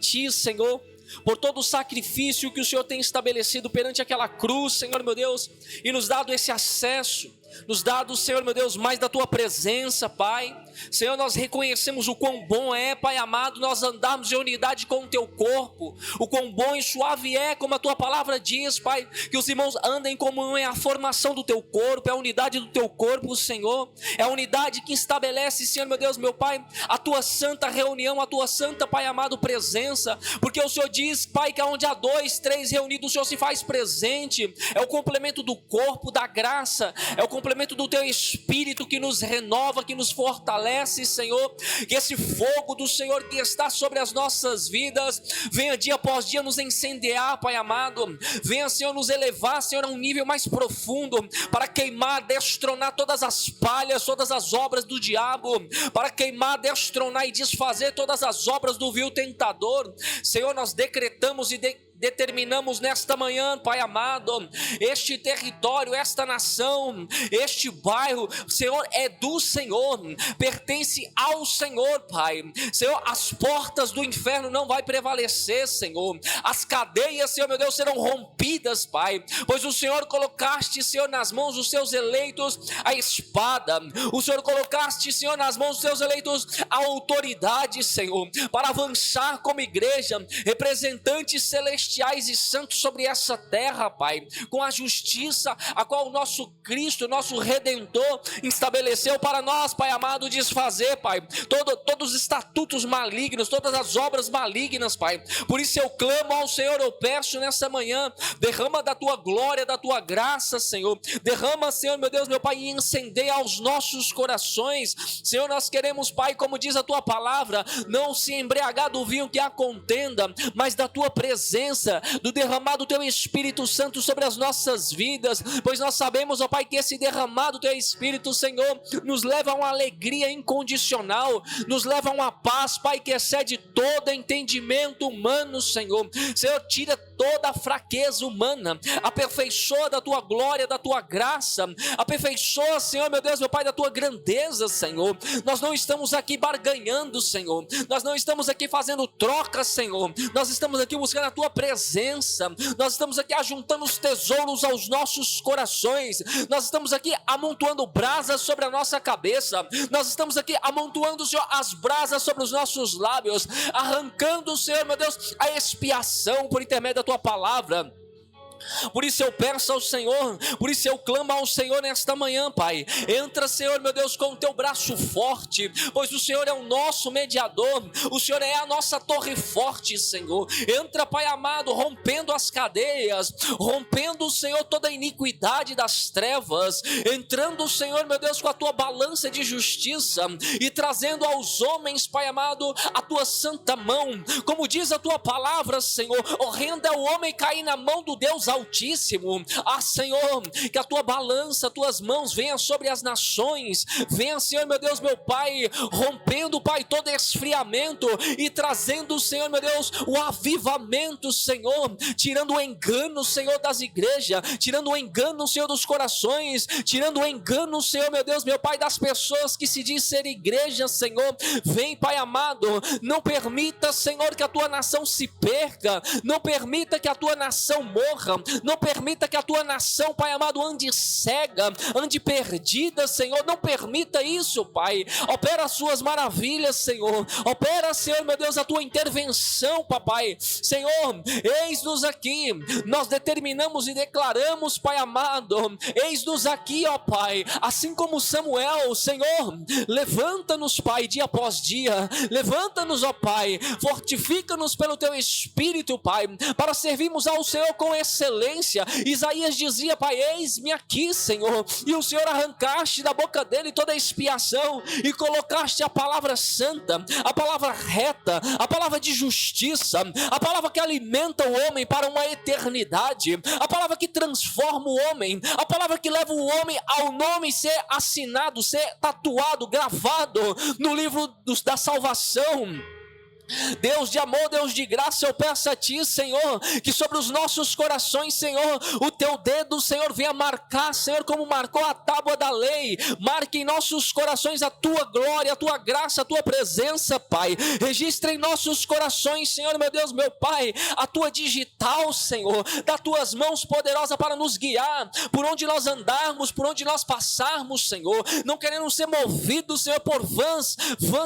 Ti, Senhor, por todo o sacrifício que o Senhor tem estabelecido perante aquela cruz, Senhor meu Deus, e nos dado esse acesso, nos dado, Senhor meu Deus, mais da Tua presença, Pai. Senhor, nós reconhecemos o quão bom é, Pai amado, nós andarmos em unidade com o Teu corpo, o quão bom e suave é, como a Tua palavra diz, Pai, que os irmãos andem em comunhão, é a formação do Teu corpo, é a unidade do Teu corpo, Senhor, é a unidade que estabelece, Senhor meu Deus, meu Pai, a Tua santa reunião, a Tua santa, Pai amado, presença, porque o Senhor diz, Pai, que onde há 2, 3 reunidos, o Senhor se faz presente, é o complemento do corpo, da graça, é o complemento do Teu Espírito que nos renova, que nos fortalece, Senhor, que esse fogo do Senhor que está sobre as nossas vidas, venha dia após dia nos incendiar, Pai amado, venha, Senhor, nos elevar, Senhor, a um nível mais profundo, para queimar, destronar todas as palhas, todas as obras do diabo, para queimar, destronar e desfazer todas as obras do vil tentador. Senhor, nós decretamos e determinamos nesta manhã, Pai amado, este território, esta nação, este bairro, Senhor, é do Senhor, pertence ao Senhor, Pai. Senhor, as portas do inferno não vai prevalecer, Senhor, as cadeias, Senhor meu Deus, serão rompidas, Pai, pois o Senhor colocaste, Senhor, nas mãos dos seus eleitos a espada, o Senhor colocaste, Senhor, nas mãos dos seus eleitos a autoridade, Senhor, para avançar como igreja, representantes celestiais e santos sobre essa terra, Pai, com a justiça a qual o nosso Cristo, nosso Redentor, estabeleceu para nós, Pai amado, desfazer, Pai, todos os estatutos malignos, todas as obras malignas, Pai. Por isso eu clamo ao Senhor, eu peço nessa manhã, derrama da Tua glória, da Tua graça, Senhor, derrama, Senhor, meu Deus, meu Pai, e incendeia aos nossos corações, Senhor, nós queremos, Pai, como diz a Tua palavra, não se embriagar do vinho que há contenda, mas da Tua presença, do derramado do Teu Espírito Santo sobre as nossas vidas, pois nós sabemos, ó Pai, que esse derramado do Teu Espírito, Senhor, nos leva a uma alegria incondicional, nos leva a uma paz, Pai, que excede todo entendimento humano, Senhor. Senhor, tira toda a fraqueza humana, aperfeiçoa da Tua glória, da Tua graça, aperfeiçoa, Senhor, meu Deus, meu Pai, da Tua grandeza, Senhor. Nós não estamos aqui barganhando, Senhor, nós não estamos aqui fazendo trocas, Senhor, nós estamos aqui buscando a Tua presença, nós estamos aqui ajuntando os tesouros aos nossos corações, nós estamos aqui amontoando brasas sobre a nossa cabeça, nós estamos aqui amontoando, Senhor, as brasas sobre os nossos lábios, arrancando, Senhor, meu Deus, a expiação por intermédio da Tua palavra. Por isso eu peço ao Senhor, por isso eu clamo ao Senhor nesta manhã, Pai. Entra, Senhor, meu Deus, com o Teu braço forte, pois o Senhor é o nosso mediador, o Senhor é a nossa torre forte, Senhor. Entra, Pai amado, rompendo as cadeias, rompendo, Senhor, toda a iniquidade das trevas, entrando, Senhor, meu Deus, com a Tua balança de justiça e trazendo aos homens, Pai amado, a Tua santa mão, como diz a Tua palavra, Senhor. Horrendo é o homem cair na mão do Deus Altíssimo. Senhor, que a Tua balança, as Tuas mãos venham sobre as nações, venha, Senhor, meu Deus, meu Pai, rompendo, Pai, todo esfriamento e trazendo, Senhor, meu Deus, o avivamento, Senhor, tirando o engano, Senhor, das igrejas, tirando o engano, Senhor, dos corações, tirando o engano, Senhor, meu Deus, meu Pai, das pessoas que se diz ser igreja, Senhor. Vem, Pai amado, não permita, Senhor, que a Tua nação se perca, não permita que a Tua nação morra, não permita que a Tua nação, Pai amado, ande cega, ande perdida, Senhor. Não permita isso, Pai. Opera as Suas maravilhas, Senhor. Opera, Senhor, meu Deus, a Tua intervenção, Papai. Senhor, eis-nos aqui. Nós determinamos e declaramos, Pai amado, eis-nos aqui, ó Pai. Assim como Samuel, Senhor, levanta-nos, Pai, dia após dia. Levanta-nos, ó Pai. Fortifica-nos pelo Teu Espírito, Pai, para servirmos ao Senhor com excelência. Isaías dizia, Pai, eis-me aqui, Senhor, e o Senhor arrancaste da boca dele toda a expiação e colocaste a palavra santa, a palavra reta, a palavra de justiça, a palavra que alimenta o homem para uma eternidade, a palavra que transforma o homem, a palavra que leva o homem ao nome ser assinado, ser tatuado, gravado no livro da salvação. Deus de amor, Deus de graça, eu peço a Ti, Senhor, que sobre os nossos corações, Senhor, o Teu dedo, Senhor, venha marcar, Senhor, como marcou a tábua da lei. Marque em nossos corações a Tua glória, a Tua graça, a Tua presença, Pai. Registre em nossos corações, Senhor, meu Deus, meu Pai, a Tua digital, Senhor, das Tuas mãos poderosas para nos guiar, por onde nós andarmos, por onde nós passarmos, Senhor. Não queremos ser movidos, Senhor, por vãs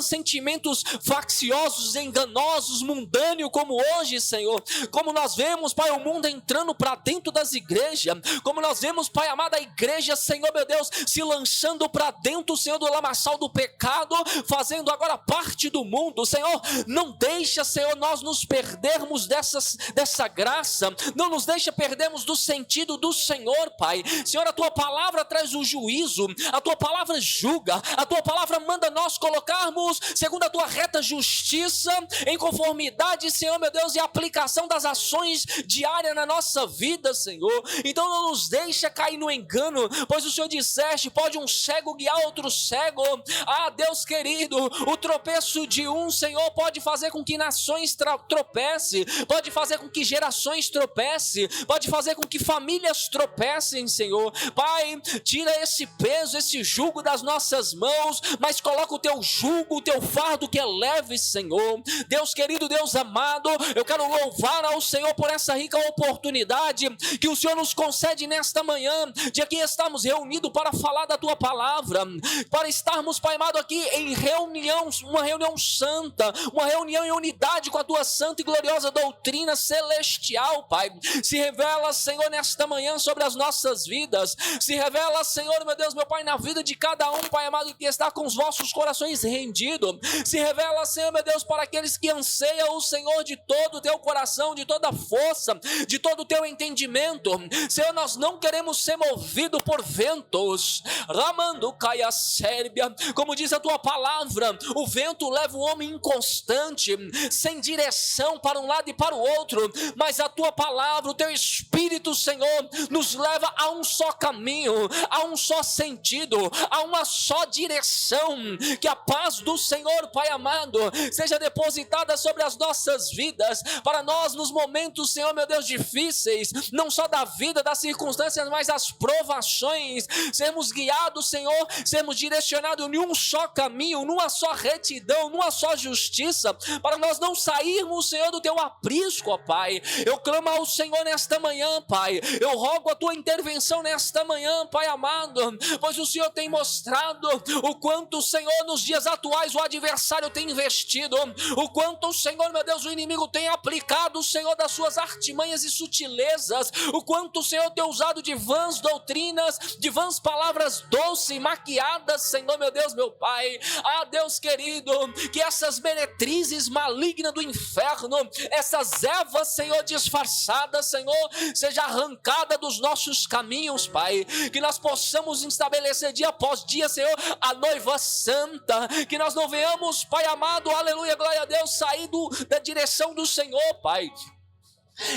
sentimentos facciosos, enganosos, mundâneos, como hoje, Senhor, como nós vemos, Pai, o mundo entrando para dentro das igrejas, como nós vemos, Pai amado, a igreja, Senhor, meu Deus, se lançando para dentro, Senhor, do lamaçal do pecado, fazendo agora parte do mundo. Senhor, não deixa, Senhor, nós nos perdermos dessa graça, não nos deixa perdermos do sentido do Senhor, Pai. Senhor, a Tua palavra traz o juízo, a Tua palavra julga, a Tua palavra manda nós colocarmos, segundo a Tua reta justiça, em conformidade, Senhor, meu Deus, e aplicação das ações diárias na nossa vida, Senhor. Então não nos deixa cair no engano, pois o Senhor disseste, pode um cego guiar outro cego. Ah, Deus querido, o tropeço de um, Senhor, pode fazer com que nações tropecem, pode fazer com que gerações tropecem, pode fazer com que famílias tropecem, Senhor. Pai, tira esse peso, esse jugo das nossas mãos, mas coloca o Teu jugo, o Teu fardo que é leve, Senhor. Deus querido, Deus amado, eu quero louvar ao Senhor por essa rica oportunidade que o Senhor nos concede nesta manhã, de aqui estamos reunidos para falar da Tua palavra, para estarmos, Pai amado, aqui em reunião, uma reunião santa, uma reunião em unidade com a Tua santa e gloriosa doutrina celestial, Pai. Se revela, Senhor, nesta manhã sobre as nossas vidas, se revela, Senhor, meu Deus, meu Pai, na vida de cada um, Pai amado, que está com os vossos corações rendidos, se revela, Senhor, meu Deus, para aqueles que anseiam o Senhor de todo o teu coração, de toda a força, de todo o teu entendimento. Senhor, nós não queremos ser movidos por ventos, ramando caia sérbia, como diz a Tua palavra, o vento leva o homem inconstante, sem direção para um lado e para o outro, mas a Tua palavra, o Teu Espírito, Senhor, nos leva a um só caminho, a um só sentido, a uma só direção. Que a paz do Senhor, Pai amado, seja depositada sobre as nossas vidas, para nós nos momentos, Senhor, meu Deus, difíceis, não só da vida, das circunstâncias, mas das provações, sermos guiados, Senhor, sermos direcionados em um só caminho, numa só retidão, numa só justiça, para nós não sairmos, Senhor, do Teu aprisco, ó Pai. Eu clamo ao Senhor nesta manhã, Pai, eu rogo a Tua intervenção nesta manhã, Pai amado, pois o Senhor tem mostrado o quanto, Senhor, nos dias atuais o adversário tem investido, o quanto, Senhor, meu Deus, o inimigo tem aplicado, Senhor, das suas artimanhas e sutilezas, o quanto, Senhor, tem usado de vãs doutrinas, de vãs palavras doces e maquiadas, Senhor, meu Deus, meu Pai. Ah, Deus querido, que essas meretrizes malignas do inferno, essas ervas, Senhor, disfarçadas, Senhor, seja arrancada dos nossos caminhos, Pai, que nós possamos estabelecer dia após dia, Senhor, a noiva santa, que nós não venhamos, Pai amado, aleluia, glória a Deus, sair da direção do Senhor, Pai.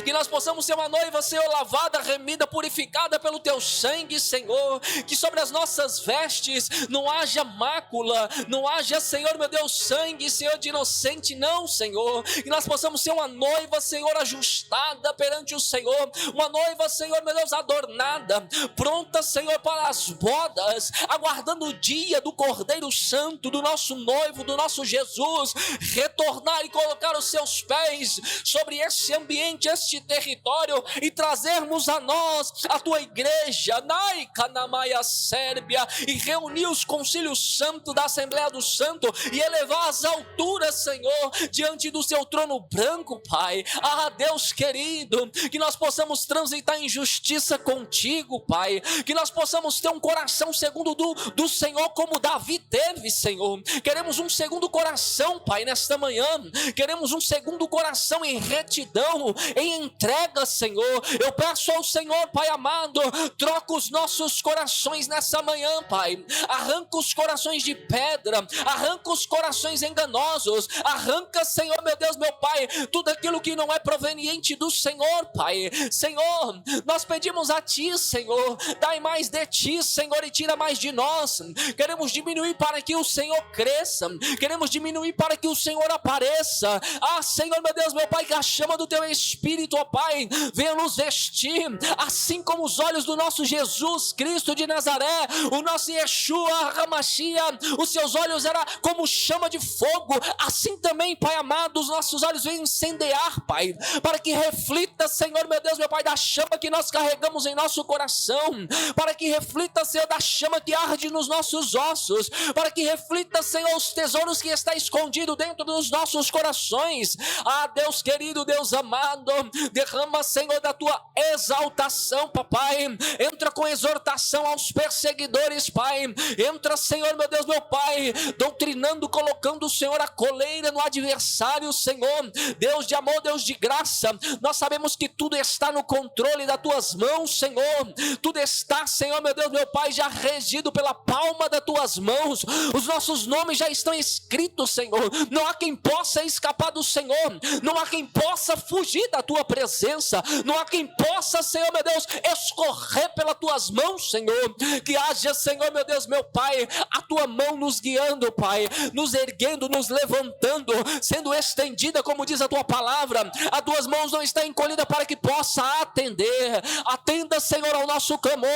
Que nós possamos ser uma noiva, Senhor, lavada, remida, purificada pelo Teu sangue, Senhor, que sobre as nossas vestes não haja mácula, não haja, Senhor, meu Deus, sangue, Senhor, de inocente, não, Senhor, que nós possamos ser uma noiva, Senhor, ajustada perante o Senhor, uma noiva, Senhor, meu Deus, adornada, pronta, Senhor, para as bodas, aguardando o dia do Cordeiro Santo, do nosso noivo, do nosso Jesus, retornar e colocar os Seus pés sobre esse ambiente, este território, e trazermos a nós, a Tua igreja, Naikanamaya Sérbia, e reunir os concílios santos da Assembleia do Santo, e elevar as alturas, Senhor, diante do Seu trono branco, Pai. Ah, Deus querido, que nós possamos transitar em justiça contigo, Pai, que nós possamos ter um coração segundo do Senhor, como Davi teve, Senhor. Queremos um segundo coração, Pai, nesta manhã, queremos um segundo coração em retidão, em entrega, Senhor. Eu peço ao Senhor, Pai amado, troca os nossos corações nessa manhã, Pai. Arranca os corações de pedra, arranca os corações enganosos, arranca, Senhor, meu Deus, meu Pai, tudo aquilo que não é proveniente do Senhor, Pai. Senhor, nós pedimos a Ti, Senhor, dai mais de Ti, Senhor, e tira mais de nós. Queremos diminuir para que o Senhor cresça, queremos diminuir para que o Senhor apareça. Senhor, meu Deus, meu Pai, que a chama do Teu Espírito, ó Pai, venha nos vestir, assim como os olhos do nosso Jesus Cristo de Nazaré, o nosso Yeshua HaMashiach, os seus olhos eram como chama de fogo, assim também, Pai amado, os nossos olhos venham incendiar, Pai, para que reflita, Senhor, meu Deus, meu Pai, da chama que nós carregamos em nosso coração, para que reflita, Senhor, da chama que arde nos nossos ossos, para que reflita, Senhor, os tesouros que está escondido dentro dos nossos corações. Deus querido, Deus amado, derrama, Senhor, da Tua exaltação, papai. Entra com exortação aos perseguidores, Pai. Entra, Senhor, meu Deus, meu Pai, doutrinando, colocando o Senhor a coleira no adversário, Senhor. Deus de amor, Deus de graça, nós sabemos que tudo está no controle das Tuas mãos, Senhor. Tudo está, Senhor, meu Deus, meu Pai, já regido pela palma das Tuas mãos. Os nossos nomes já estão escritos, Senhor. Não há quem possa escapar do Senhor, não há quem possa fugir da Tua presença, não há quem possa, Senhor, meu Deus, escorrer pelas Tuas mãos, Senhor. Que haja, Senhor, meu Deus, meu Pai, a Tua mão nos guiando, Pai, nos erguendo, nos levantando, sendo estendida, como diz a Tua palavra. As Tuas mãos não estão encolhidas para que possa atender. Atenda, Senhor, ao nosso clamor.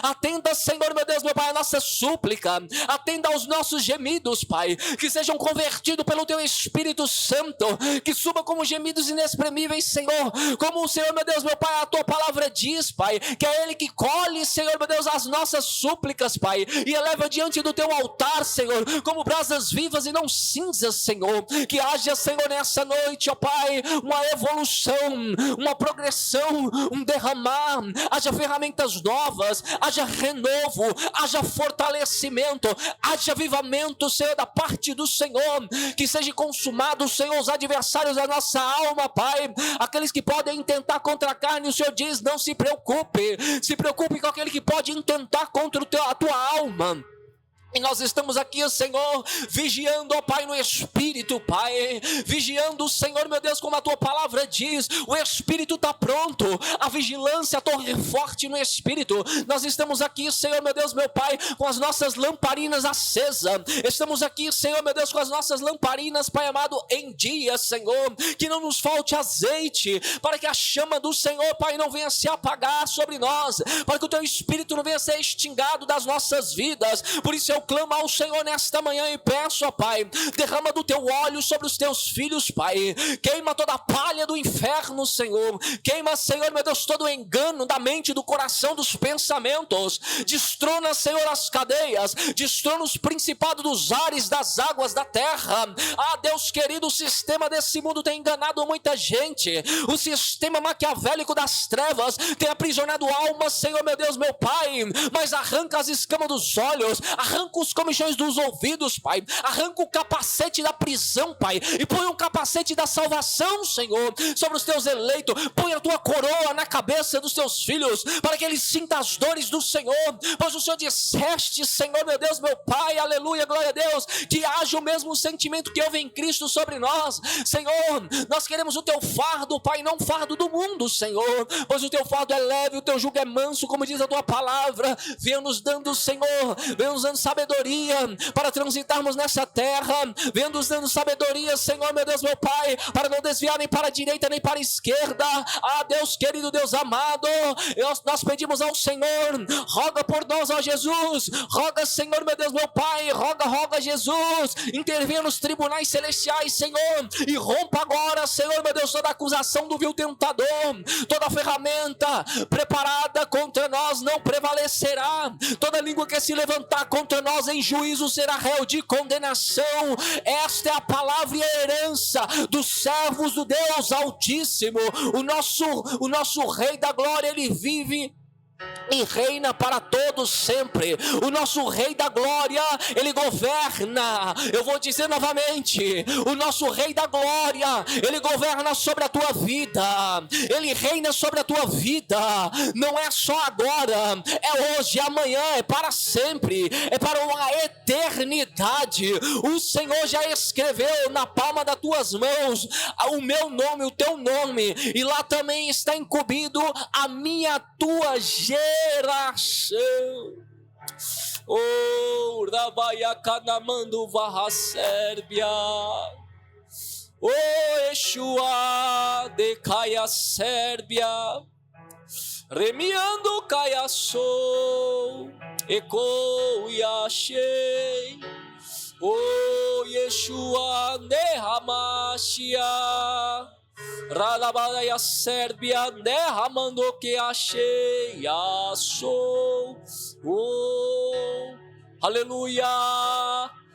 Atenda, Senhor, meu Deus, meu Pai, a nossa súplica. Atenda aos nossos gemidos, Pai, que sejam convertidos pelo Teu Espírito Santo, que suba como gemidos inexprimíveis, Senhor, como o Senhor, meu Deus, meu Pai, a Tua palavra diz, Pai, que é Ele que colhe, Senhor, meu Deus, as nossas súplicas, Pai, e eleva diante do Teu altar, Senhor, como brasas vivas e não cinzas, Senhor. Que haja, Senhor, nessa noite, ó Pai, uma evolução, uma progressão, um derramar, haja ferramentas novas, haja renovo, haja fortalecimento, haja avivamento, Senhor, da parte do Senhor, que seja consumado, Senhor, os adversários da nossa alma, Pai, aqueles que podem intentar contra a carne. O Senhor diz, não se preocupe, se preocupe com aquele que pode intentar contra a tua alma. E nós estamos aqui, Senhor, vigiando, ó Pai, no Espírito, Pai, vigiando, Senhor, meu Deus, como a Tua palavra diz, o Espírito está pronto, a vigilância, a torre forte no Espírito. Nós estamos aqui, Senhor, meu Deus, meu Pai, com as nossas lamparinas acesas, estamos aqui, Senhor, meu Deus, com as nossas lamparinas, Pai amado, em dia, Senhor, que não nos falte azeite, para que a chama do Senhor, Pai, não venha se apagar sobre nós, para que o Teu Espírito não venha ser extingado das nossas vidas. Por isso eu clamo ao Senhor nesta manhã e peço, ó Pai, derrama do Teu óleo sobre os Teus filhos, Pai, queima toda a palha do inferno, Senhor, queima, Senhor, meu Deus, todo o engano da mente, do coração, dos pensamentos, destrona, Senhor, as cadeias, destrona os principados dos ares, das águas, da terra. Deus querido, o sistema desse mundo tem enganado muita gente, o sistema maquiavélico das trevas tem aprisionado almas, Senhor, meu Deus, meu Pai, mas arranca as escamas dos olhos, arranca os comichões dos ouvidos, Pai, arranca o capacete da prisão, Pai, e põe um capacete da salvação, Senhor, sobre os Teus eleitos. Põe a Tua coroa na cabeça dos Teus filhos, para que eles sintam as dores do Senhor, pois o Senhor disseste, Senhor, meu Deus, meu Pai, aleluia, glória a Deus, que haja o mesmo sentimento que houve em Cristo sobre nós. Senhor, nós queremos o Teu fardo, Pai, não o fardo do mundo, Senhor, pois o Teu fardo é leve, o Teu jugo é manso, como diz a Tua palavra. Venha nos dando, Senhor, venha nos dando sabedoria para transitarmos nessa terra, venha nos dando sabedoria, Senhor, meu Deus, meu Pai, para não desviar nem para a direita nem para a esquerda. Deus querido, Deus amado, nós pedimos ao Senhor, roga por nós, ó Jesus, roga, Senhor, meu Deus, meu Pai, roga Jesus, intervenha nos tribunais celestiais, Senhor, e rompa agora, Senhor, meu Deus, toda acusação do vil tentador, toda ferramenta preparada contra nós não prevalecerá, toda língua que se levantar contra nós em juízo será réu de condenação. Esta é a palavra e a herança dos servos do Deus Altíssimo. O nosso Rei da Glória, Ele vive e reina para todos sempre. O nosso Rei da Glória, Ele governa. Eu vou dizer novamente, o nosso Rei da Glória, Ele governa sobre a tua vida, Ele reina sobre a tua vida. Não é só agora, é hoje, é amanhã, é para sempre, é para uma eternidade. O Senhor já escreveu na palma das tuas mãos o meu nome, o teu nome, e lá também está incumbido a minha, a tua geração. Oh, Rabaia Canamando Varra Sérbia. Oh, Yeshua de Caia Sérbia. Remiando Caia Sou. Eco Yashei. Oh, Yeshua de Hamashia. Radabaya Sérbia, derramando que achei, sou. Oh, aleluia!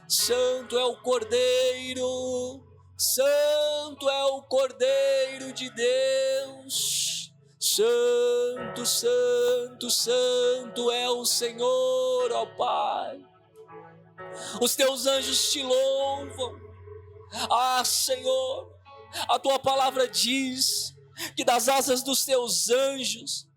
Santo é o Cordeiro, Santo é o Cordeiro de Deus. Santo, Santo, Santo é o Senhor, ó Pai. Os teus anjos te louvam. Senhor, a tua palavra diz que das asas dos teus anjos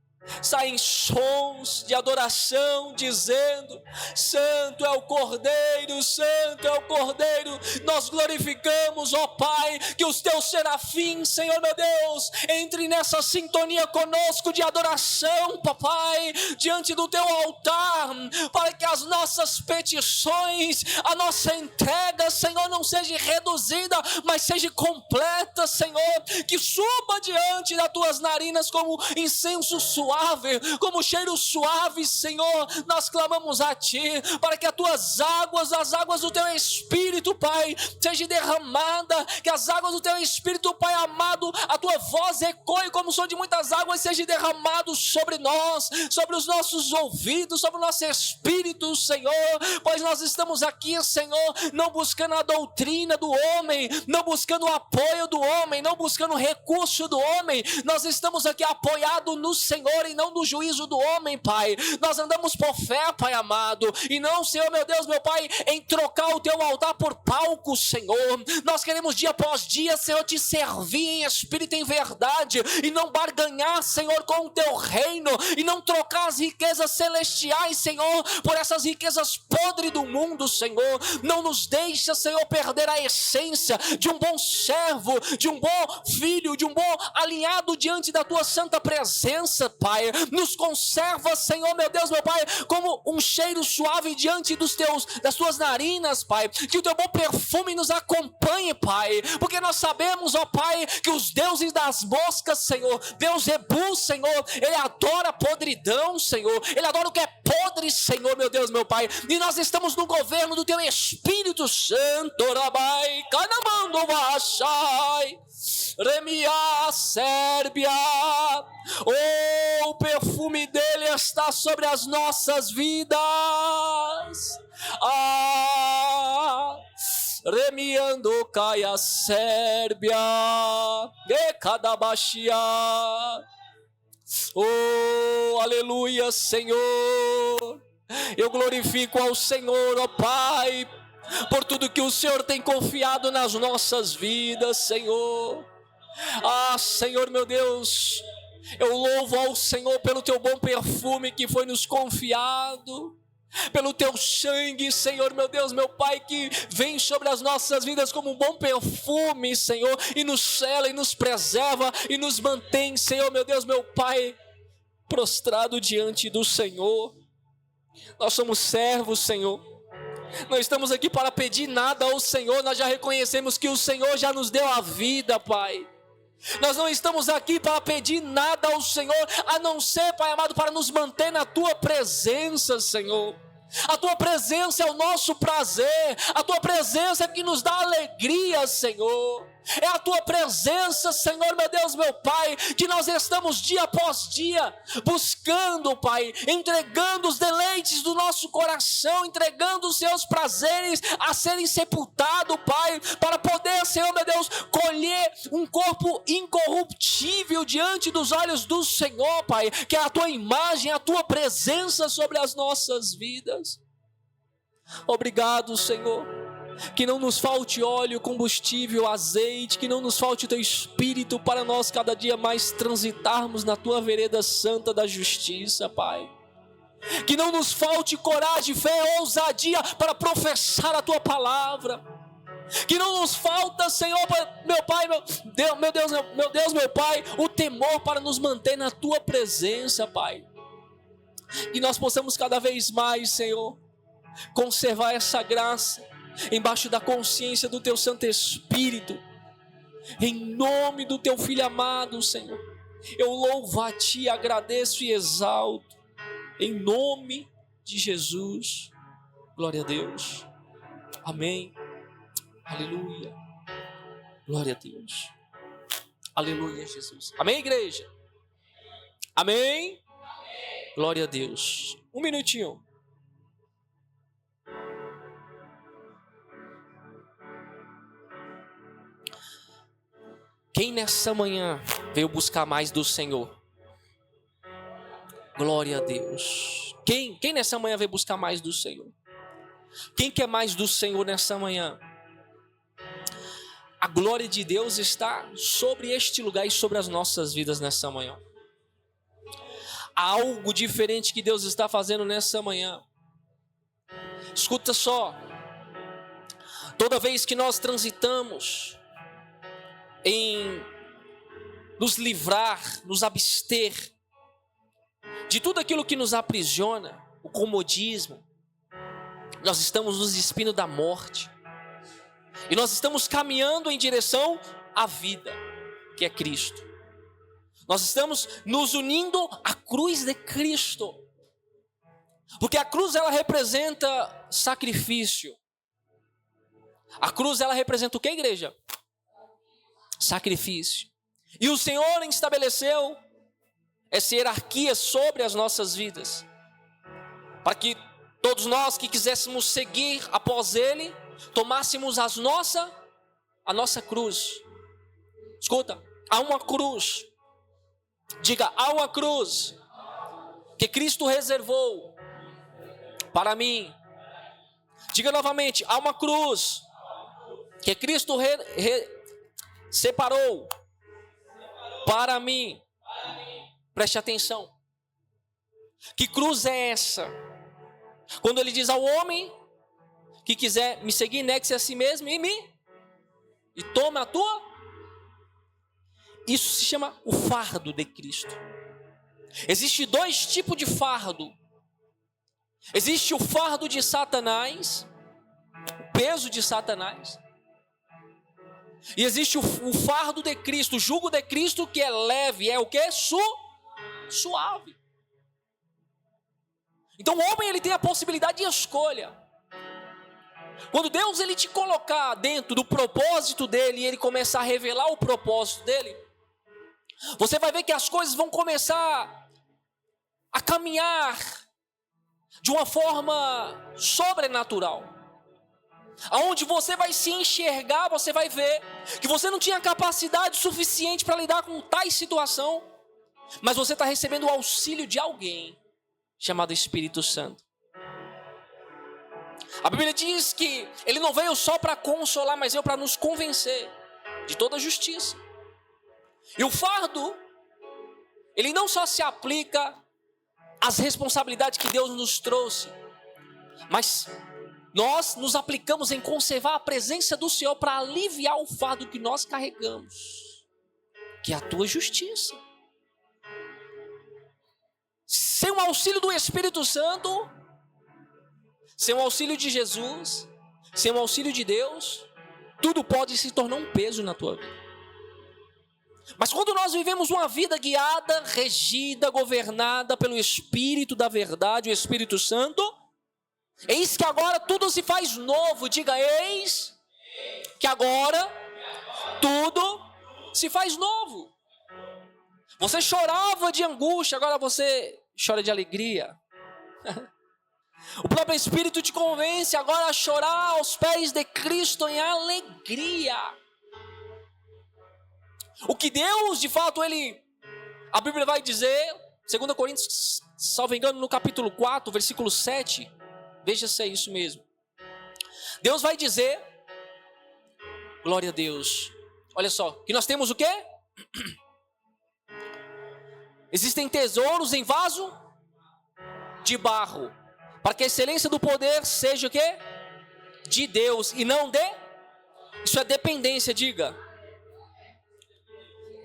saem sons de adoração, dizendo: Santo é o Cordeiro, Santo é o Cordeiro. Nós glorificamos, ó Pai, que os teus serafins, Senhor meu Deus, entrem nessa sintonia conosco de adoração, papai, diante do teu altar, para que as nossas petições, a nossa entrega, Senhor, não seja reduzida, mas seja completa, Senhor, que suba diante das tuas narinas como incenso suave, como cheiro suave, Senhor. Nós clamamos a Ti, para que as tuas águas, as águas do Teu Espírito, Pai, seja derramada, que as águas do Teu Espírito, Pai amado, a Tua voz ecoe como som de muitas águas, seja derramado sobre nós, sobre os nossos ouvidos, sobre o nosso espírito, Senhor, pois nós estamos aqui, Senhor, não buscando a doutrina do homem, não buscando o apoio do homem, não buscando o recurso do homem. Nós estamos aqui apoiados no Senhor e não no juízo do homem, Pai. Nós andamos por fé, Pai amado, e não, Senhor, meu Deus, meu Pai, em trocar o teu altar por palco, Senhor. Nós queremos dia após dia, Senhor, te servir em espírito e em verdade, e não barganhar, Senhor, com o teu reino, e não trocar as riquezas celestiais, Senhor, por essas riquezas podres do mundo, Senhor. Não nos deixa, Senhor, perder a essência de um bom servo, de um bom filho, de um bom alinhado diante da tua santa presença, Pai. Nos conserva, Senhor, meu Deus, meu Pai, como um cheiro suave diante das tuas narinas, Pai. Que o teu bom perfume nos acompanhe, Pai, porque nós sabemos, ó Pai, que os deuses das moscas, Senhor, Deus Ebu, Senhor, ele adora a podridão, Senhor, ele adora o que é podre, Senhor, meu Deus, meu Pai, e nós estamos no governo do teu Espírito Santo, Rabai, Canamando Vachai, Remia Sérbia. Oh, o perfume dele está sobre as nossas vidas. Remiando Caia Sérbia, e cada baixia. Oh, aleluia, Senhor. Eu glorifico ao Senhor, ó Pai, por tudo que o Senhor tem confiado nas nossas vidas, Senhor. Senhor, meu Deus, eu louvo ao Senhor pelo teu bom perfume que foi nos confiado, pelo teu sangue, Senhor, meu Deus, meu Pai, que vem sobre as nossas vidas como um bom perfume, Senhor, e nos sela e nos preserva e nos mantém, Senhor, meu Deus, meu Pai, prostrado diante do Senhor. Nós somos servos, Senhor. Não estamos aqui para pedir nada ao Senhor, nós já reconhecemos que o Senhor já nos deu a vida, Pai. Nós não estamos aqui para pedir nada ao Senhor, a não ser, Pai amado, para nos manter na Tua presença, Senhor. A Tua presença é o nosso prazer, a Tua presença é que nos dá alegria, Senhor. É a tua presença, Senhor, meu Deus, meu Pai, que nós estamos dia após dia buscando, Pai, entregando os deleites do nosso coração, entregando os seus prazeres a serem sepultados, Pai, para poder, Senhor, meu Deus, colher um corpo incorruptível diante dos olhos do Senhor, Pai, que é a tua imagem, a tua presença sobre as nossas vidas. Obrigado, Senhor. Que não nos falte óleo, combustível, azeite, que não nos falte o teu espírito para nós cada dia mais transitarmos na tua vereda santa da justiça, Pai. Que não nos falte coragem, fé, ousadia para professar a tua palavra. Que não nos falta, Senhor, meu Pai, meu Deus, meu Pai, o temor para nos manter na tua presença, Pai. Que nós possamos cada vez mais, Senhor, conservar essa graça embaixo da consciência do teu Santo Espírito, em nome do teu Filho amado, Senhor. Eu louvo a ti, agradeço e exalto, em nome de Jesus. Glória a Deus. Amém. Aleluia. Glória a Deus. Aleluia, Jesus. Amém, igreja? Amém? Glória a Deus. Um minutinho. Quem nessa manhã veio buscar mais do Senhor? Glória a Deus. Quem nessa manhã veio buscar mais do Senhor? Quem quer mais do Senhor nessa manhã? A glória de Deus está sobre este lugar e sobre as nossas vidas nessa manhã. Há algo diferente que Deus está fazendo nessa manhã. Escuta só. Toda vez que nós transitamos em nos livrar, nos abster de tudo aquilo que nos aprisiona, o comodismo, nós estamos nos despindo da morte e nós estamos caminhando em direção à vida, que é Cristo. Nós estamos nos unindo à cruz de Cristo, porque a cruz ela representa sacrifício. A cruz ela representa o que, igreja? Sacrifício. E o Senhor estabeleceu essa hierarquia sobre as nossas vidas, para que todos nós que quiséssemos seguir após Ele, tomássemos a nossa cruz. Escuta, há uma cruz. Diga, há uma cruz que Cristo reservou para mim. Diga novamente, há uma cruz que Cristo separou para mim. Preste atenção. Que cruz é essa? Quando ele diz ao homem que quiser me seguir, negue-se a si mesmo e tome a tua. Isso se chama o fardo de Cristo. Existe dois tipos de fardo. Existe o fardo de Satanás, o peso de Satanás. E existe o fardo de Cristo, o jugo de Cristo, que é leve, é o que? Suave. Então o homem ele tem a possibilidade de escolha. Quando Deus ele te colocar dentro do propósito dele e ele começar a revelar o propósito dele, você vai ver que as coisas vão começar a caminhar de uma forma sobrenatural. Aonde você vai se enxergar, você vai ver que você não tinha capacidade suficiente para lidar com tais situação, mas você está recebendo o auxílio de alguém chamado Espírito Santo. A Bíblia diz que ele não veio só para consolar, mas veio para nos convencer de toda a justiça. E o fardo, ele não só se aplica às responsabilidades que Deus nos trouxe, mas nós nos aplicamos em conservar a presença do Senhor para aliviar o fardo que nós carregamos, que é a tua justiça. Sem o auxílio do Espírito Santo, sem o auxílio de Jesus, sem o auxílio de Deus, tudo pode se tornar um peso na tua vida. Mas quando nós vivemos uma vida guiada, regida, governada pelo Espírito da verdade, o Espírito Santo, eis que agora tudo se faz novo. Diga, eis que agora tudo se faz novo. Você chorava de angústia, agora você chora de alegria. O próprio Espírito te convence agora a chorar aos pés de Cristo em alegria. O que Deus, de fato, a Bíblia vai dizer, 2 Coríntios, salvo engano, no capítulo 4, versículo 7, veja se é isso mesmo. Deus vai dizer, glória a Deus, olha só, que nós temos o quê? Existem tesouros em vaso de barro, para que a excelência do poder seja o quê? De Deus e não de... Isso é dependência, diga.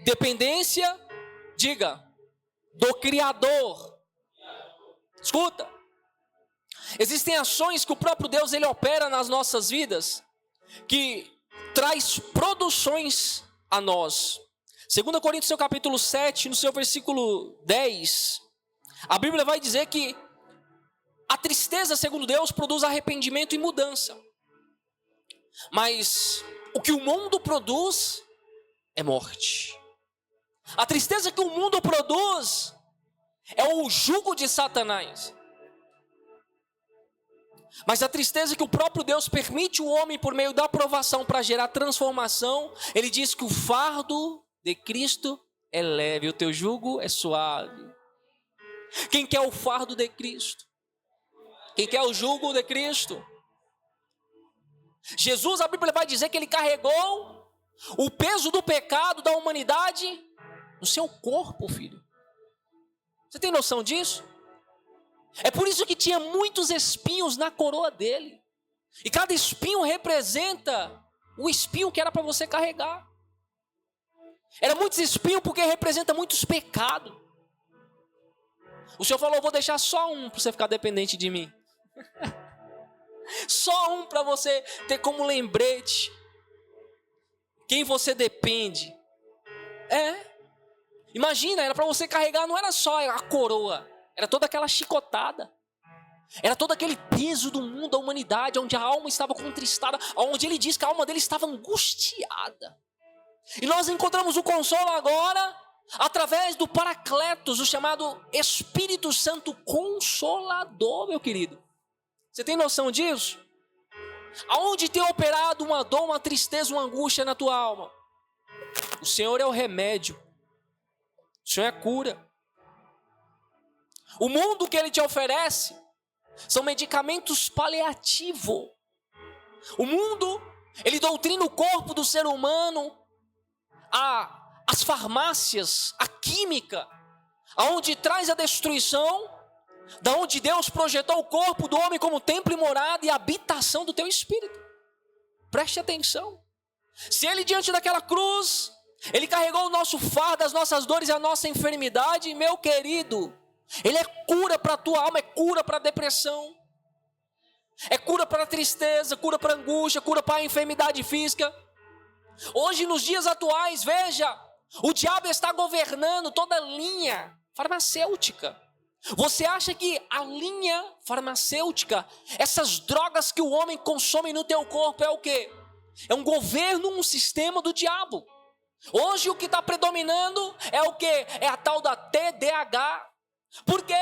Dependência, diga, do Criador. Escuta. Existem ações que o próprio Deus ele opera nas nossas vidas, que traz produções a nós. 2 Coríntios, seu capítulo 7, no seu versículo 10, a Bíblia vai dizer que a tristeza, segundo Deus, produz arrependimento e mudança. Mas o que o mundo produz é morte. A tristeza que o mundo produz é o jugo de Satanás. Mas a tristeza que o próprio Deus permite o homem por meio da provação para gerar transformação, ele diz que o fardo de Cristo é leve, o teu jugo é suave. Quem quer o fardo de Cristo? Quem quer o jugo de Cristo? Jesus, a Bíblia vai dizer que ele carregou o peso do pecado da humanidade no seu corpo, filho. Você tem noção disso? É por isso que tinha muitos espinhos na coroa dele. E cada espinho representa o espinho que era para você carregar. Era muitos espinhos porque representa muitos pecados. O Senhor falou, eu vou deixar só um para você ficar dependente de mim. Só um para você ter como lembrete quem você depende. Imagina, era para você carregar, não era só a coroa, era toda aquela chicotada, era todo aquele peso do mundo, da humanidade, onde a alma estava contristada, onde ele diz que a alma dele estava angustiada. E nós encontramos o consolo agora através do Paracletos, o chamado Espírito Santo Consolador, meu querido. Você tem noção disso? Aonde tem operado uma dor, uma tristeza, uma angústia na tua alma? O Senhor é o remédio. O Senhor é a cura. O mundo que Ele te oferece são medicamentos paliativos. O mundo, ele doutrina o corpo do ser humano as farmácias, a química, aonde traz a destruição, da onde Deus projetou o corpo do homem como templo e morada e habitação do teu espírito. Preste atenção. Se Ele diante daquela cruz, Ele carregou o nosso fardo, as nossas dores e a nossa enfermidade, meu querido, Ele é cura para a tua alma, é cura para a depressão, é cura para a tristeza, cura para a angústia, cura para a enfermidade física. Hoje, nos dias atuais, veja, o diabo está governando toda a linha farmacêutica. Você acha que a linha farmacêutica, essas drogas que o homem consome no teu corpo é o quê? É um governo, um sistema do diabo. Hoje o que está predominando é o quê? É a tal da TDAH. Porque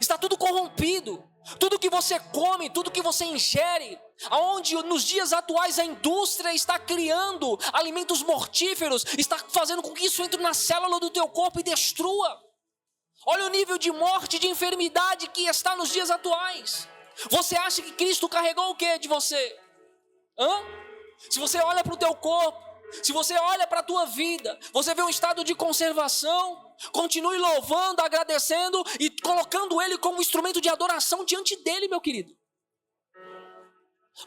está tudo corrompido. Tudo que você come, tudo que você ingere, aonde nos dias atuais a indústria está criando alimentos mortíferos, está fazendo com que isso entre na célula do teu corpo e destrua. Olha o nível de morte, de enfermidade que está nos dias atuais. Você acha que Cristo carregou o que de você? Se você olha para o teu corpo, se você olha para a tua vida, você vê um estado de conservação, continue louvando, agradecendo e colocando Ele como instrumento de adoração diante dEle, meu querido.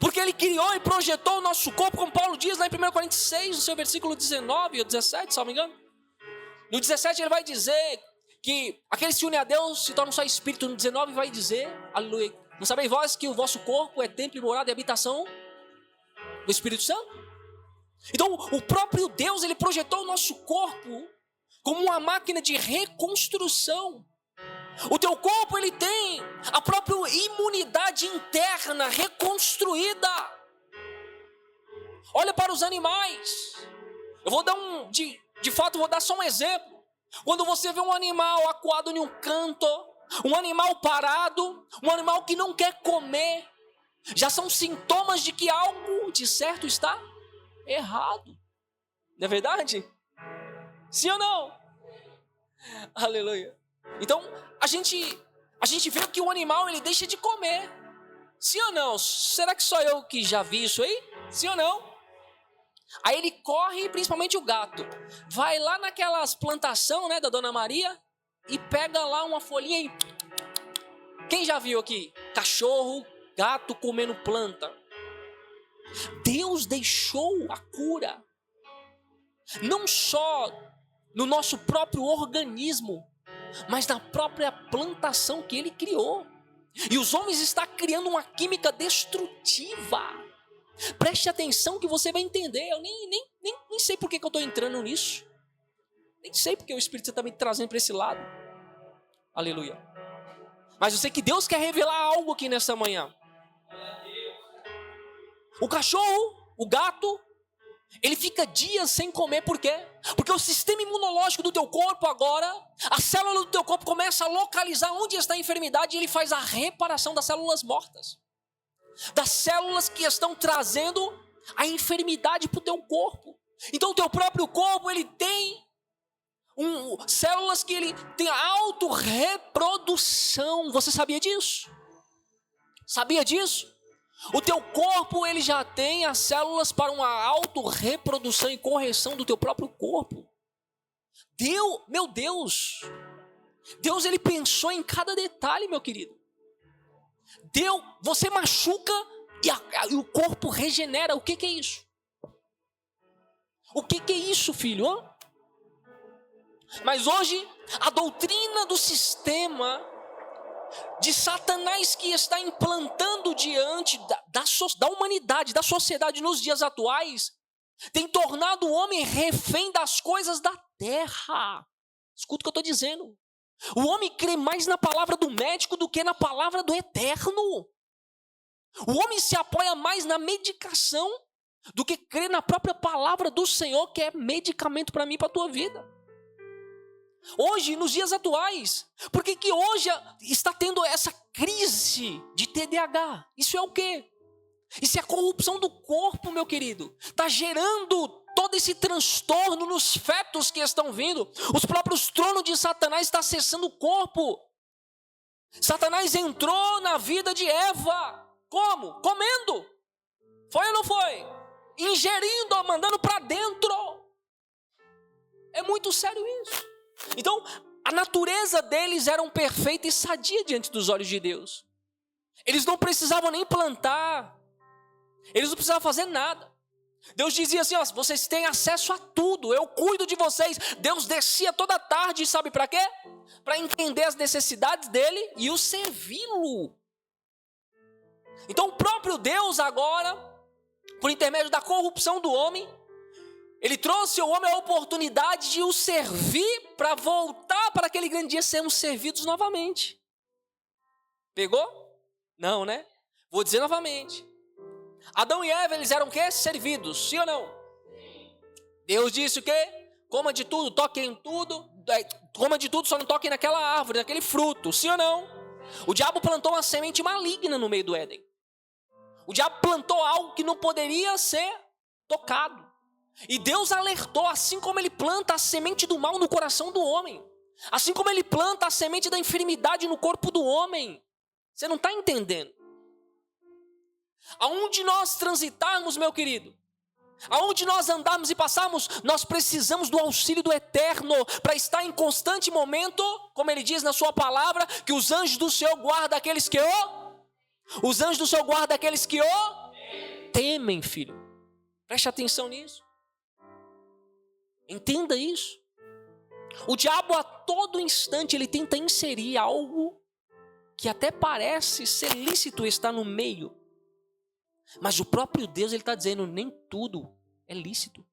Porque Ele criou e projetou o nosso corpo, como Paulo diz lá em 1 Coríntios 6, no seu versículo 19 ou 17, se não me engano. No 17 ele vai dizer que aqueles que se unem a Deus se tornam só espírito. No 19 vai dizer, aleluia, não sabeis vós que o vosso corpo é templo e morada e habitação do Espírito Santo? Então o próprio Deus, Ele projetou o nosso corpo como uma máquina de reconstrução. O teu corpo, ele tem a própria imunidade interna reconstruída. Olha para os animais. Eu vou dar de fato, vou dar só um exemplo. Quando você vê um animal acuado em um canto, um animal parado, um animal que não quer comer, já são sintomas de que algo de certo está errado. Não é verdade? Sim ou não? Aleluia. Então, a gente vê que o animal, ele deixa de comer. Sim ou não? Será que só eu que já vi isso aí? Sim ou não? Aí ele corre, principalmente o gato. Vai lá naquelas plantações, né, da Dona Maria e pega lá uma folhinha e... Quem já viu aqui? Cachorro, gato comendo planta. Deus deixou a cura. Não só no nosso próprio organismo, mas na própria plantação que ele criou. E os homens estão criando uma química destrutiva. Preste atenção que você vai entender. Eu nem sei por que eu estou entrando nisso. Nem sei porque o Espírito Santo está me trazendo para esse lado. Aleluia. Mas eu sei que Deus quer revelar algo aqui nessa manhã. O cachorro, o gato, ele fica dias sem comer, por quê? Porque o sistema imunológico do teu corpo agora, a célula do teu corpo começa a localizar onde está a enfermidade e ele faz a reparação das células mortas. Das células que estão trazendo a enfermidade para o teu corpo. Então o teu próprio corpo, ele tem células que ele tem autorreprodução. Você sabia disso? Sabia disso? O teu corpo, ele já tem as células para uma autorreprodução e correção do teu próprio corpo. Meu Deus, Deus, ele pensou em cada detalhe, meu querido. Você machuca e o corpo regenera. O que é isso? O que é isso, filho? Hã? Mas hoje, a doutrina do sistema de Satanás que está implantando diante da humanidade, da sociedade nos dias atuais, tem tornado o homem refém das coisas da terra. Escuta o que eu estou dizendo. O homem crê mais na palavra do médico do que na palavra do eterno. O homem se apoia mais na medicação do que crê na própria palavra do Senhor, que é medicamento para mim e para a tua vida. Hoje, nos dias atuais, por que hoje está tendo essa crise de TDAH? Isso é o quê? Isso é a corrupção do corpo, meu querido. Está gerando todo esse transtorno nos fetos que estão vindo. Os próprios tronos de Satanás estão acessando o corpo. Satanás entrou na vida de Eva. Como? Comendo. Foi ou não foi? Ingerindo, mandando para dentro. É muito sério isso. Então, a natureza deles era perfeita e sadia diante dos olhos de Deus. Eles não precisavam nem plantar. Eles não precisavam fazer nada. Deus dizia assim, ó, vocês têm acesso a tudo, eu cuido de vocês. Deus descia toda tarde, sabe para quê? Para entender as necessidades dele e o servi-lo. Então o próprio Deus agora, por intermédio da corrupção do homem, ele trouxe ao homem a oportunidade de o servir para voltar para aquele grande dia sermos servidos novamente. Pegou? Não, né? Vou dizer novamente. Adão e Eva, eles eram o quê? Servidos, sim ou não? Deus disse o quê? Coma de tudo, toquem em tudo. Coma de tudo, só não toquem naquela árvore, naquele fruto, sim ou não? O diabo plantou uma semente maligna no meio do Éden. O diabo plantou algo que não poderia ser tocado. E Deus alertou, assim como ele planta a semente do mal no coração do homem, assim como ele planta a semente da enfermidade no corpo do homem. Você não está entendendo? Aonde nós transitarmos, meu querido, aonde nós andarmos e passarmos, nós precisamos do auxílio do Eterno para estar em constante momento, como ele diz na sua palavra, que os anjos do Senhor guardam aqueles que os anjos do Senhor guardam aqueles que temem, filho. Preste atenção nisso. Entenda isso. O diabo a todo instante ele tenta inserir algo que até parece ser lícito estar no meio. Mas o próprio Deus ele está dizendo, nem tudo é lícito.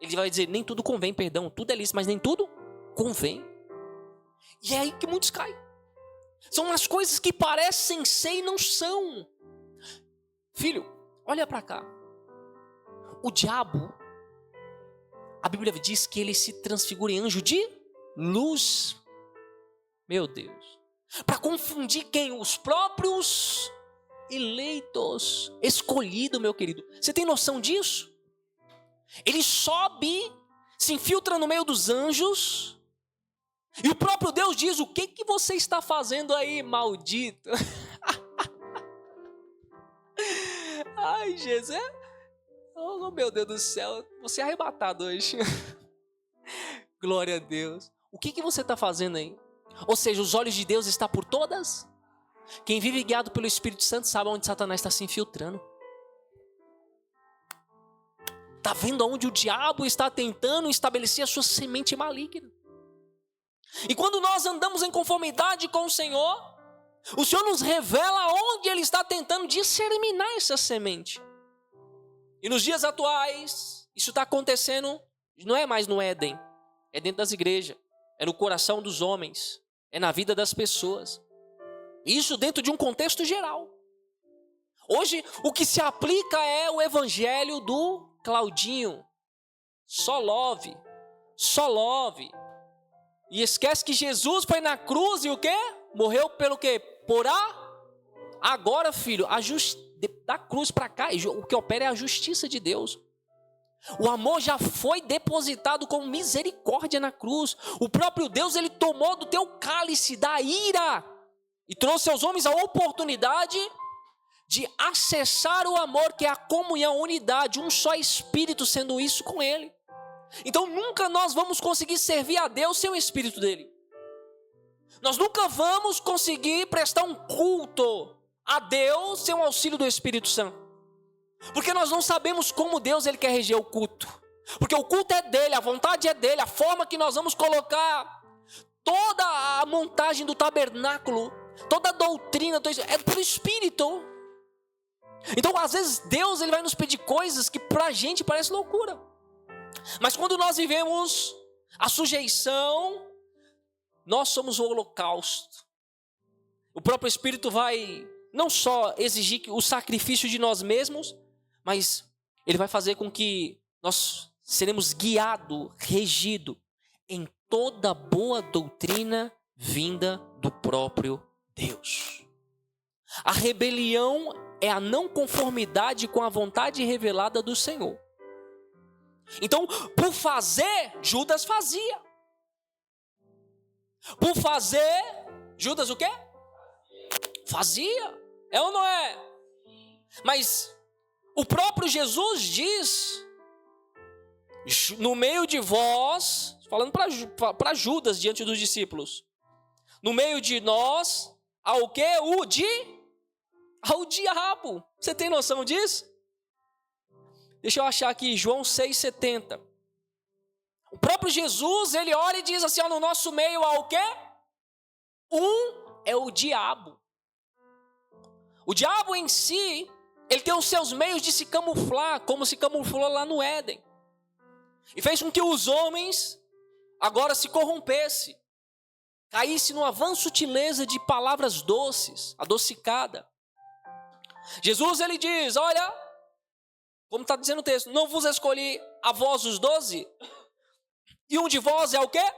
Ele vai dizer, nem tudo convém, perdão. Tudo é lícito, mas nem tudo convém. E é aí que muitos caem. São as coisas que parecem ser e não são. Filho, olha para cá. O diabo, a Bíblia diz que ele se transfigura em anjo de luz. Meu Deus. Para confundir quem? Os próprios eleitos, escolhido, meu querido. Você tem noção disso? Ele sobe, se infiltra no meio dos anjos, e o próprio Deus diz: o que você está fazendo aí, maldito? Ai, Jesus, oh meu Deus do céu, você é arrebatado hoje. Glória a Deus. O que você está fazendo aí? Ou seja, os olhos de Deus estão por todas. Quem vive guiado pelo Espírito Santo sabe onde Satanás está se infiltrando. Está vendo aonde o diabo está tentando estabelecer a sua semente maligna. E quando nós andamos em conformidade com o Senhor nos revela onde Ele está tentando disseminar essa semente. E nos dias atuais, isso está acontecendo, não é mais no Éden, é dentro das igrejas, é no coração dos homens, é na vida das pessoas. Isso dentro de um contexto geral. Hoje, o que se aplica é o evangelho do Claudinho. Só love. E esquece que Jesus foi na cruz e o quê? Morreu pelo quê? Agora, filho, da cruz para cá, o que opera é a justiça de Deus. O amor já foi depositado com misericórdia na cruz. O próprio Deus, Ele tomou do teu cálice da ira e trouxe aos homens a oportunidade de acessar o amor, que é a comunhão, a unidade, um só Espírito, sendo isso com Ele. Então nunca nós vamos conseguir servir a Deus sem o Espírito dEle. Nós nunca vamos conseguir prestar um culto a Deus sem o auxílio do Espírito Santo. Porque nós não sabemos como Deus Ele quer reger o culto. Porque o culto é dEle, a vontade é dEle, a forma que nós vamos colocar toda a montagem do tabernáculo, toda a doutrina, é pelo Espírito. Então às vezes Deus Ele vai nos pedir coisas que pra gente parece loucura. Mas quando nós vivemos a sujeição, nós somos o holocausto. O próprio Espírito vai não só exigir o sacrifício de nós mesmos, mas Ele vai fazer com que nós seremos guiados, regidos em toda boa doutrina vinda do próprio Deus. A rebelião é a não conformidade com a vontade revelada do Senhor. Então, por fazer, Judas fazia. Por fazer, Judas o quê? Fazia. É ou não é? Mas o próprio Jesus diz, no meio de vós, falando para Judas diante dos discípulos, no meio de nós, há o quê? Ao diabo. Você tem noção disso? Deixa eu achar aqui, João 6,70. O próprio Jesus, Ele olha e diz assim, no nosso meio há o quê? É o diabo. O diabo em si, ele tem os seus meios de se camuflar, como se camuflou lá no Éden. E fez com que os homens agora se corrompessem, caísse numa vã sutileza de palavras doces, adocicada. Jesus, Ele diz, olha, como está dizendo o texto, não vos escolhi a vós os 12, e um de vós é o quê?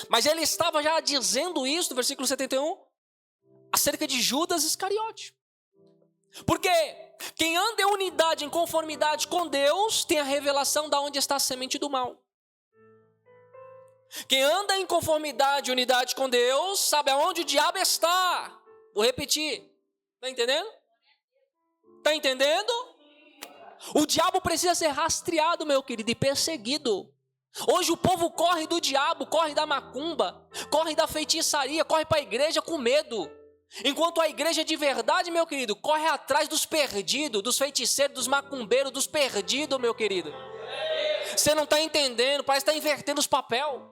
Mas Ele estava já dizendo isso no versículo 71, acerca de Judas Iscariote. Porque quem anda em unidade, em conformidade com Deus, tem a revelação de onde está a semente do mal. Quem anda em conformidade, unidade com Deus, sabe aonde o diabo está. Vou repetir. Está entendendo? Está entendendo? O diabo precisa ser rastreado, meu querido, e perseguido. Hoje o povo corre do diabo, corre da macumba, corre da feitiçaria, corre para a igreja com medo. Enquanto a igreja de verdade, meu querido, corre atrás dos perdidos, dos feiticeiros, dos macumbeiros, dos perdidos, meu querido. Você não está entendendo, parece que está invertendo os papéis.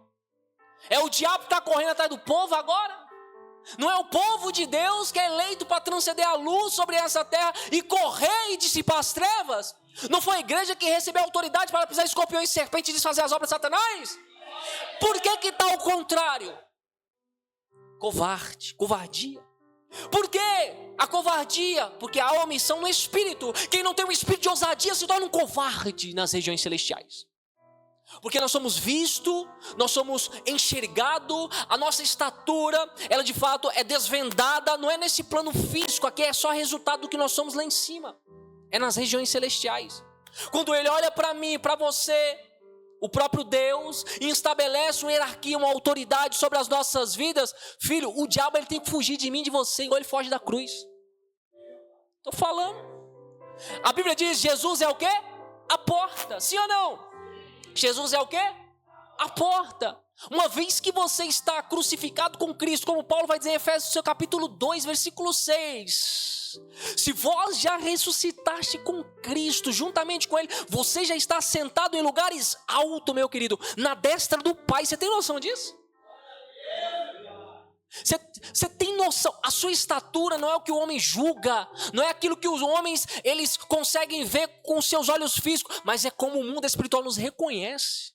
É o diabo que está correndo atrás do povo agora. Não é o povo de Deus que é eleito para transcender a luz sobre essa terra e correr e dissipar as trevas? Não foi a igreja que recebeu autoridade para pisar escorpiões e serpentes e desfazer as obras de Satanás? Por que está ao contrário? Covardia. Por quê? A covardia, porque há omissão no espírito. Quem não tem um espírito de ousadia se torna um covarde nas regiões celestiais. Porque nós somos vistos, nós somos enxergados, a nossa estatura, ela de fato é desvendada, não é nesse plano físico, aqui é só resultado do que nós somos lá em cima, é nas regiões celestiais. Quando Ele olha para mim, para você, o próprio Deus, e estabelece uma hierarquia, uma autoridade sobre as nossas vidas, filho, o diabo ele tem que fugir de mim, de você, igual ele foge da cruz. Estou falando. A Bíblia diz, Jesus é o quê? A porta, sim ou não? Jesus é o quê? A porta. Uma vez que você está crucificado com Cristo, como Paulo vai dizer em Efésios, seu capítulo 2, versículo 6. Se vós já ressuscitaste com Cristo, juntamente com Ele, você já está sentado em lugares altos, meu querido, na destra do Pai. Você tem noção disso? Você tem noção? A sua estatura não é o que o homem julga, não é aquilo que os homens eles conseguem ver com seus olhos físicos, mas é como o mundo espiritual nos reconhece.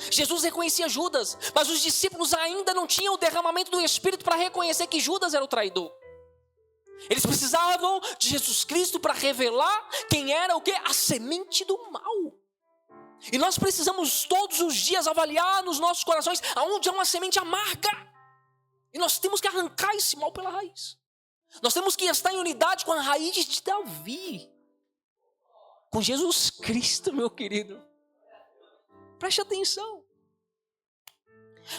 Jesus reconhecia Judas, mas os discípulos ainda não tinham o derramamento do Espírito para reconhecer que Judas era o traidor. Eles precisavam de Jesus Cristo para revelar quem era o quê? A semente do mal. E nós precisamos todos os dias avaliar nos nossos corações aonde há uma semente amarga. E nós temos que arrancar esse mal pela raiz. Nós temos que estar em unidade com a raiz de Davi. Com Jesus Cristo, meu querido. Preste atenção.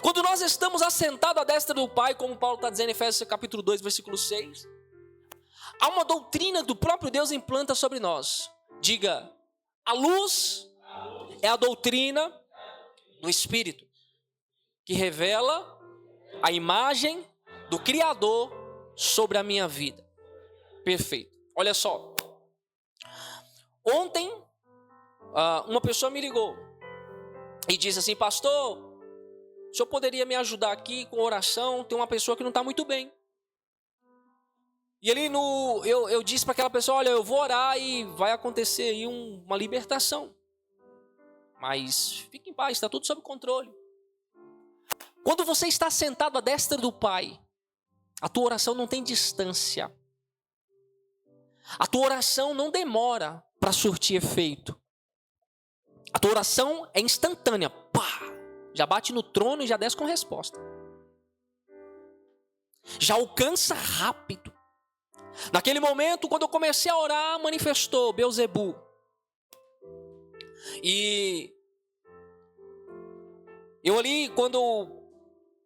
Quando nós estamos assentados à destra do Pai, como Paulo está dizendo em Efésios capítulo 2, versículo 6, há uma doutrina do próprio Deus implanta sobre nós. Diga, a luz é a doutrina do Espírito, que revela a imagem do Criador sobre a minha vida. Perfeito. Olha só. Ontem, uma pessoa me ligou e disse assim, pastor, o senhor poderia me ajudar aqui com oração? Tem uma pessoa que não está muito bem. E ali eu disse para aquela pessoa, olha, eu vou orar e vai acontecer aí uma libertação. Mas fique em paz, está tudo sob controle. Quando você está sentado à destra do Pai, a tua oração não tem distância. A tua oração não demora para surtir efeito. A tua oração é instantânea. Pá! Já bate no trono e já desce com resposta. Já alcança rápido. Naquele momento, quando eu comecei a orar, manifestou Beelzebu. E eu ali, quando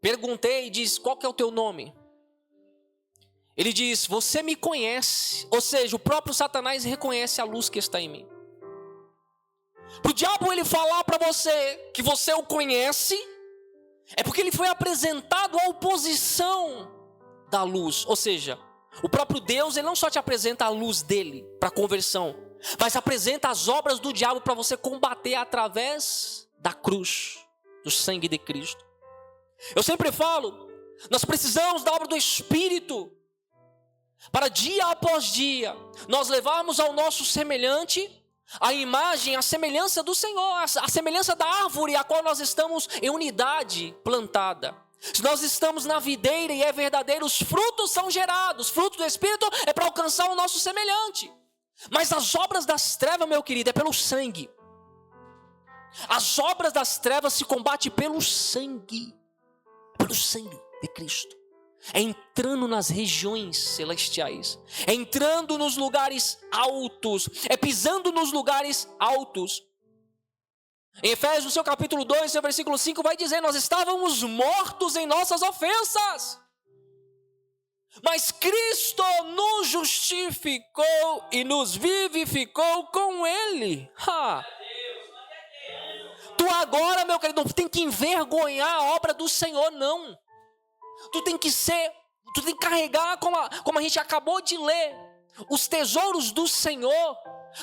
perguntei, diz, qual que é o teu nome? Ele diz, você me conhece. Ou seja, o próprio Satanás reconhece a luz que está em mim. Para o diabo ele falar para você que você o conhece, é porque ele foi apresentado à oposição da luz. Ou seja, o próprio Deus ele não só te apresenta a luz dele para conversão, mas apresenta as obras do diabo para você combater através da cruz, do sangue de Cristo. Eu sempre falo, nós precisamos da obra do Espírito para dia após dia nós levarmos ao nosso semelhante a imagem, a semelhança do Senhor, a semelhança da árvore a qual nós estamos em unidade plantada. Se nós estamos na videira e é verdadeiro, os frutos são gerados. Fruto do Espírito é para alcançar o nosso semelhante. Mas as obras das trevas, meu querido, é pelo sangue. As obras das trevas se combatem pelo sangue. Pelo sangue de Cristo. É entrando nas regiões celestiais. É entrando nos lugares altos. É pisando nos lugares altos. Em Efésios, seu capítulo 2, seu versículo 5, vai dizer, nós estávamos mortos em nossas ofensas. Mas Cristo nos justificou e nos vivificou com Ele. Tu agora, meu querido, não tem que envergonhar a obra do Senhor, não. Tu tem que carregar, como a gente acabou de ler, os tesouros do Senhor,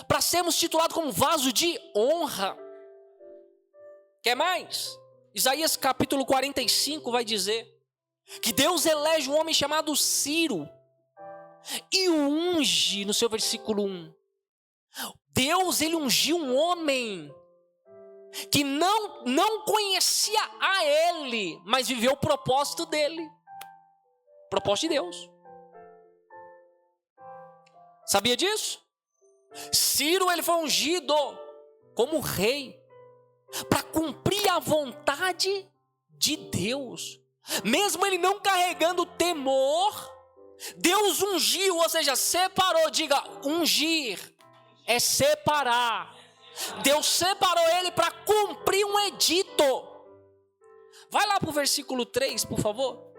para sermos titulados como vaso de honra. Quer mais? Isaías capítulo 45 vai dizer que Deus elege um homem chamado Ciro e o unge no seu versículo 1. Deus, ele ungiu um homem que não conhecia a ele, mas viveu o propósito dele. Propósito de Deus. Sabia disso? Ciro, ele foi ungido como rei. para cumprir a vontade de Deus. Mesmo ele não carregando temor, Deus ungiu, ou seja, separou. Diga, ungir é separar. Deus separou ele para cumprir um edito. Vai lá para o versículo 3, por favor.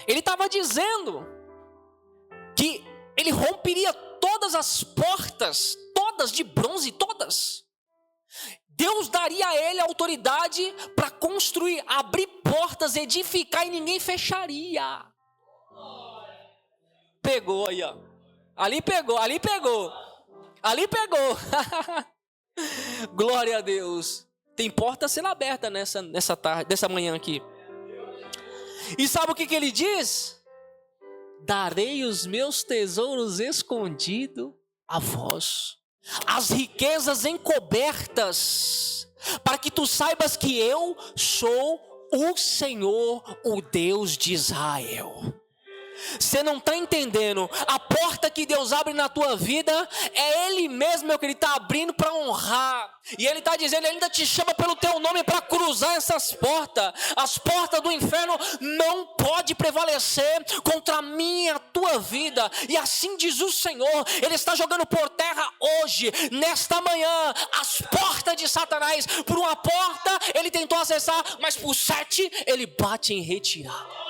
Ele estava dizendo que ele romperia todas as portas, todas de bronze, todas. Deus daria a ele autoridade para construir, abrir portas, edificar e ninguém fecharia. Pegou aí, ó. Ali pegou. Glória a Deus. Tem porta sendo aberta nessa tarde, dessa manhã aqui. E sabe o que ele diz? Darei os meus tesouros escondidos a vós, as riquezas encobertas, para que tu saibas que eu sou o Senhor, o Deus de Israel. Você não está entendendo? A porta que Deus abre na tua vida é Ele mesmo, meu querido, está abrindo para honrar. E Ele está dizendo, Ele ainda te chama pelo teu nome para cruzar essas portas. As portas do inferno não podem prevalecer contra a minha e a tua vida. E assim diz o Senhor, Ele está jogando por terra hoje, nesta manhã, as portas de Satanás. Por uma porta Ele tentou acessar, mas por 7 Ele bate em retirada.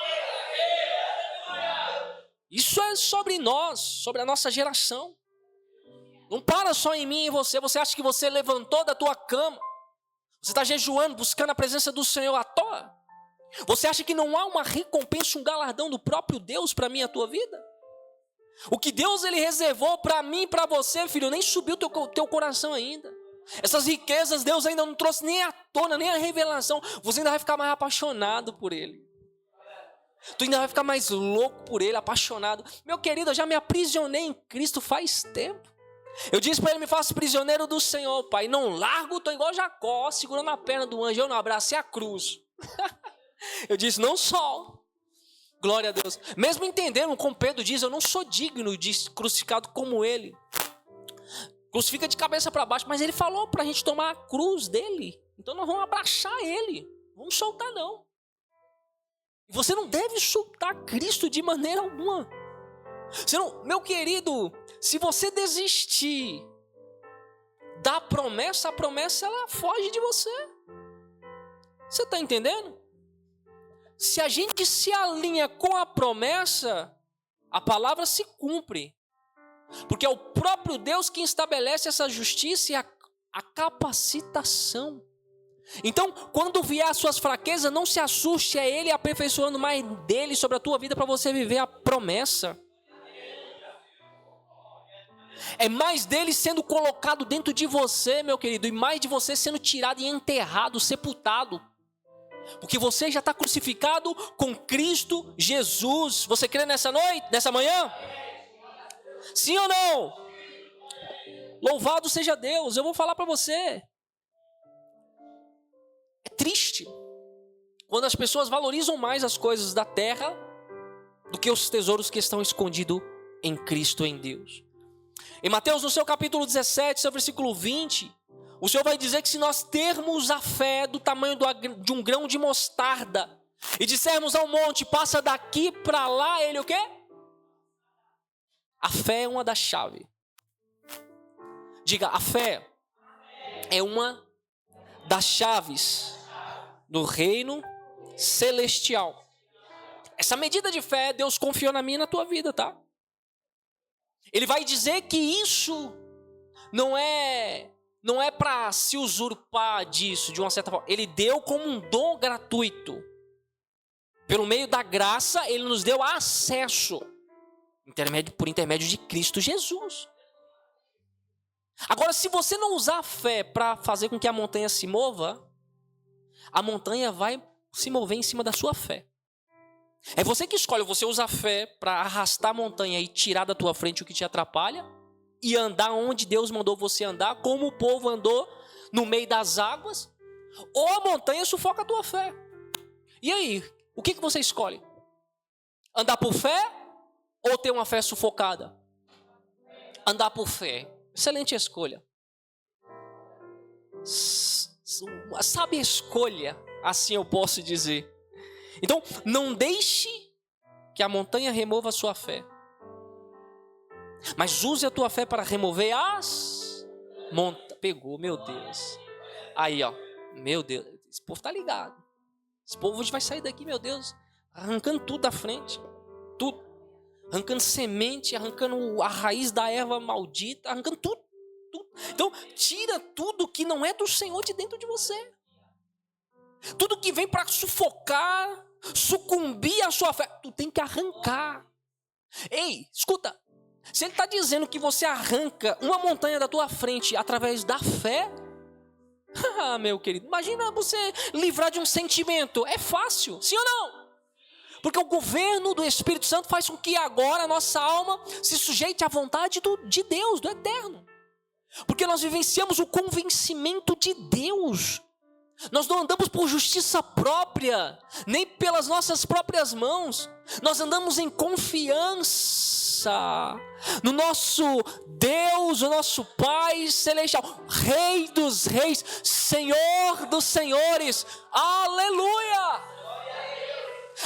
Isso é sobre nós, sobre a nossa geração. Não para só em mim e em você. Você acha que você levantou da tua cama? Você está jejuando, buscando a presença do Senhor à toa? Você acha que não há uma recompensa, um galardão do próprio Deus para mim e a tua vida? O que Deus ele reservou para mim e para você, filho, nem subiu teu coração ainda. Essas riquezas Deus ainda não trouxe nem à tona, nem a revelação. Você ainda vai ficar mais apaixonado por Ele. Tu ainda vai ficar mais louco por Ele, apaixonado. Meu querido, eu já me aprisionei em Cristo faz tempo. Eu disse para Ele, me faça prisioneiro do Senhor, Pai. Não largo, estou igual Jacó, segurando a perna do anjo. Eu não abracei a cruz. Eu disse, não só. Glória a Deus. Mesmo entendendo, como Pedro diz, eu não sou digno de ser crucificado como Ele. Crucifica de cabeça para baixo. Mas Ele falou para a gente tomar a cruz dEle. Então nós vamos abraçar Ele. Não vamos soltar não. Você não deve soltar Cristo de maneira alguma. Meu querido, se você desistir da promessa, a promessa ela foge de você. Você está entendendo? Se a gente se alinha com a promessa, a palavra se cumpre. Porque é o próprio Deus que estabelece essa justiça e a capacitação. Então, quando vier as suas fraquezas, não se assuste, é Ele aperfeiçoando mais dele sobre a tua vida para você viver a promessa. É mais dele sendo colocado dentro de você, meu querido, e mais de você sendo tirado e enterrado, sepultado. Porque você já está crucificado com Cristo Jesus. Você crê nessa noite, nessa manhã? Sim ou não? Louvado seja Deus. Eu vou falar para você. É triste quando as pessoas valorizam mais as coisas da terra do que os tesouros que estão escondidos em Cristo, em Deus. Em Mateus, no seu capítulo 17, seu versículo 20, o Senhor vai dizer que se nós termos a fé do tamanho de um grão de mostarda e dissermos ao monte, passa daqui para lá, ele o quê? A fé é uma das chaves. Diga, a fé é uma das chaves do reino celestial. Essa medida de fé, Deus confiou na minha e na tua vida, tá? Ele vai dizer que isso não é para se usurpar disso, de uma certa forma. Ele deu como um dom gratuito. Pelo meio da graça, Ele nos deu acesso, por intermédio de Cristo Jesus. Agora, se você não usar a fé para fazer com que a montanha se mova, a montanha vai se mover em cima da sua fé. É você que escolhe, você usa a fé para arrastar a montanha e tirar da tua frente o que te atrapalha e andar onde Deus mandou você andar, como o povo andou no meio das águas, ou a montanha sufoca a tua fé. E aí, o que você escolhe? Andar por fé ou ter uma fé sufocada? Andar por fé. Excelente escolha. uma sábia escolha, assim eu posso dizer. Então, não deixe que a montanha remova a sua fé, mas use a tua fé para remover as montanhas. Pegou, meu Deus. Aí, ó, meu Deus, esse povo tá ligado. Esse povo hoje vai sair daqui, meu Deus, arrancando tudo da frente, tudo, arrancando semente, arrancando a raiz da erva maldita, arrancando tudo. Então, tira tudo que não é do Senhor de dentro de você. Tudo que vem para sufocar, sucumbir à sua fé, tu tem que arrancar. Ei, escuta, se ele está dizendo que você arranca uma montanha da tua frente através da fé, meu querido, imagina você livrar de um sentimento. É fácil, sim ou não? Porque o governo do Espírito Santo faz com que agora a nossa alma se sujeite à vontade de Deus, do Eterno. Porque nós vivenciamos o convencimento de Deus. Nós não andamos por justiça própria, nem pelas nossas próprias mãos. Nós andamos em confiança no nosso Deus, o nosso Pai Celestial, Rei dos Reis, Senhor dos Senhores. Aleluia!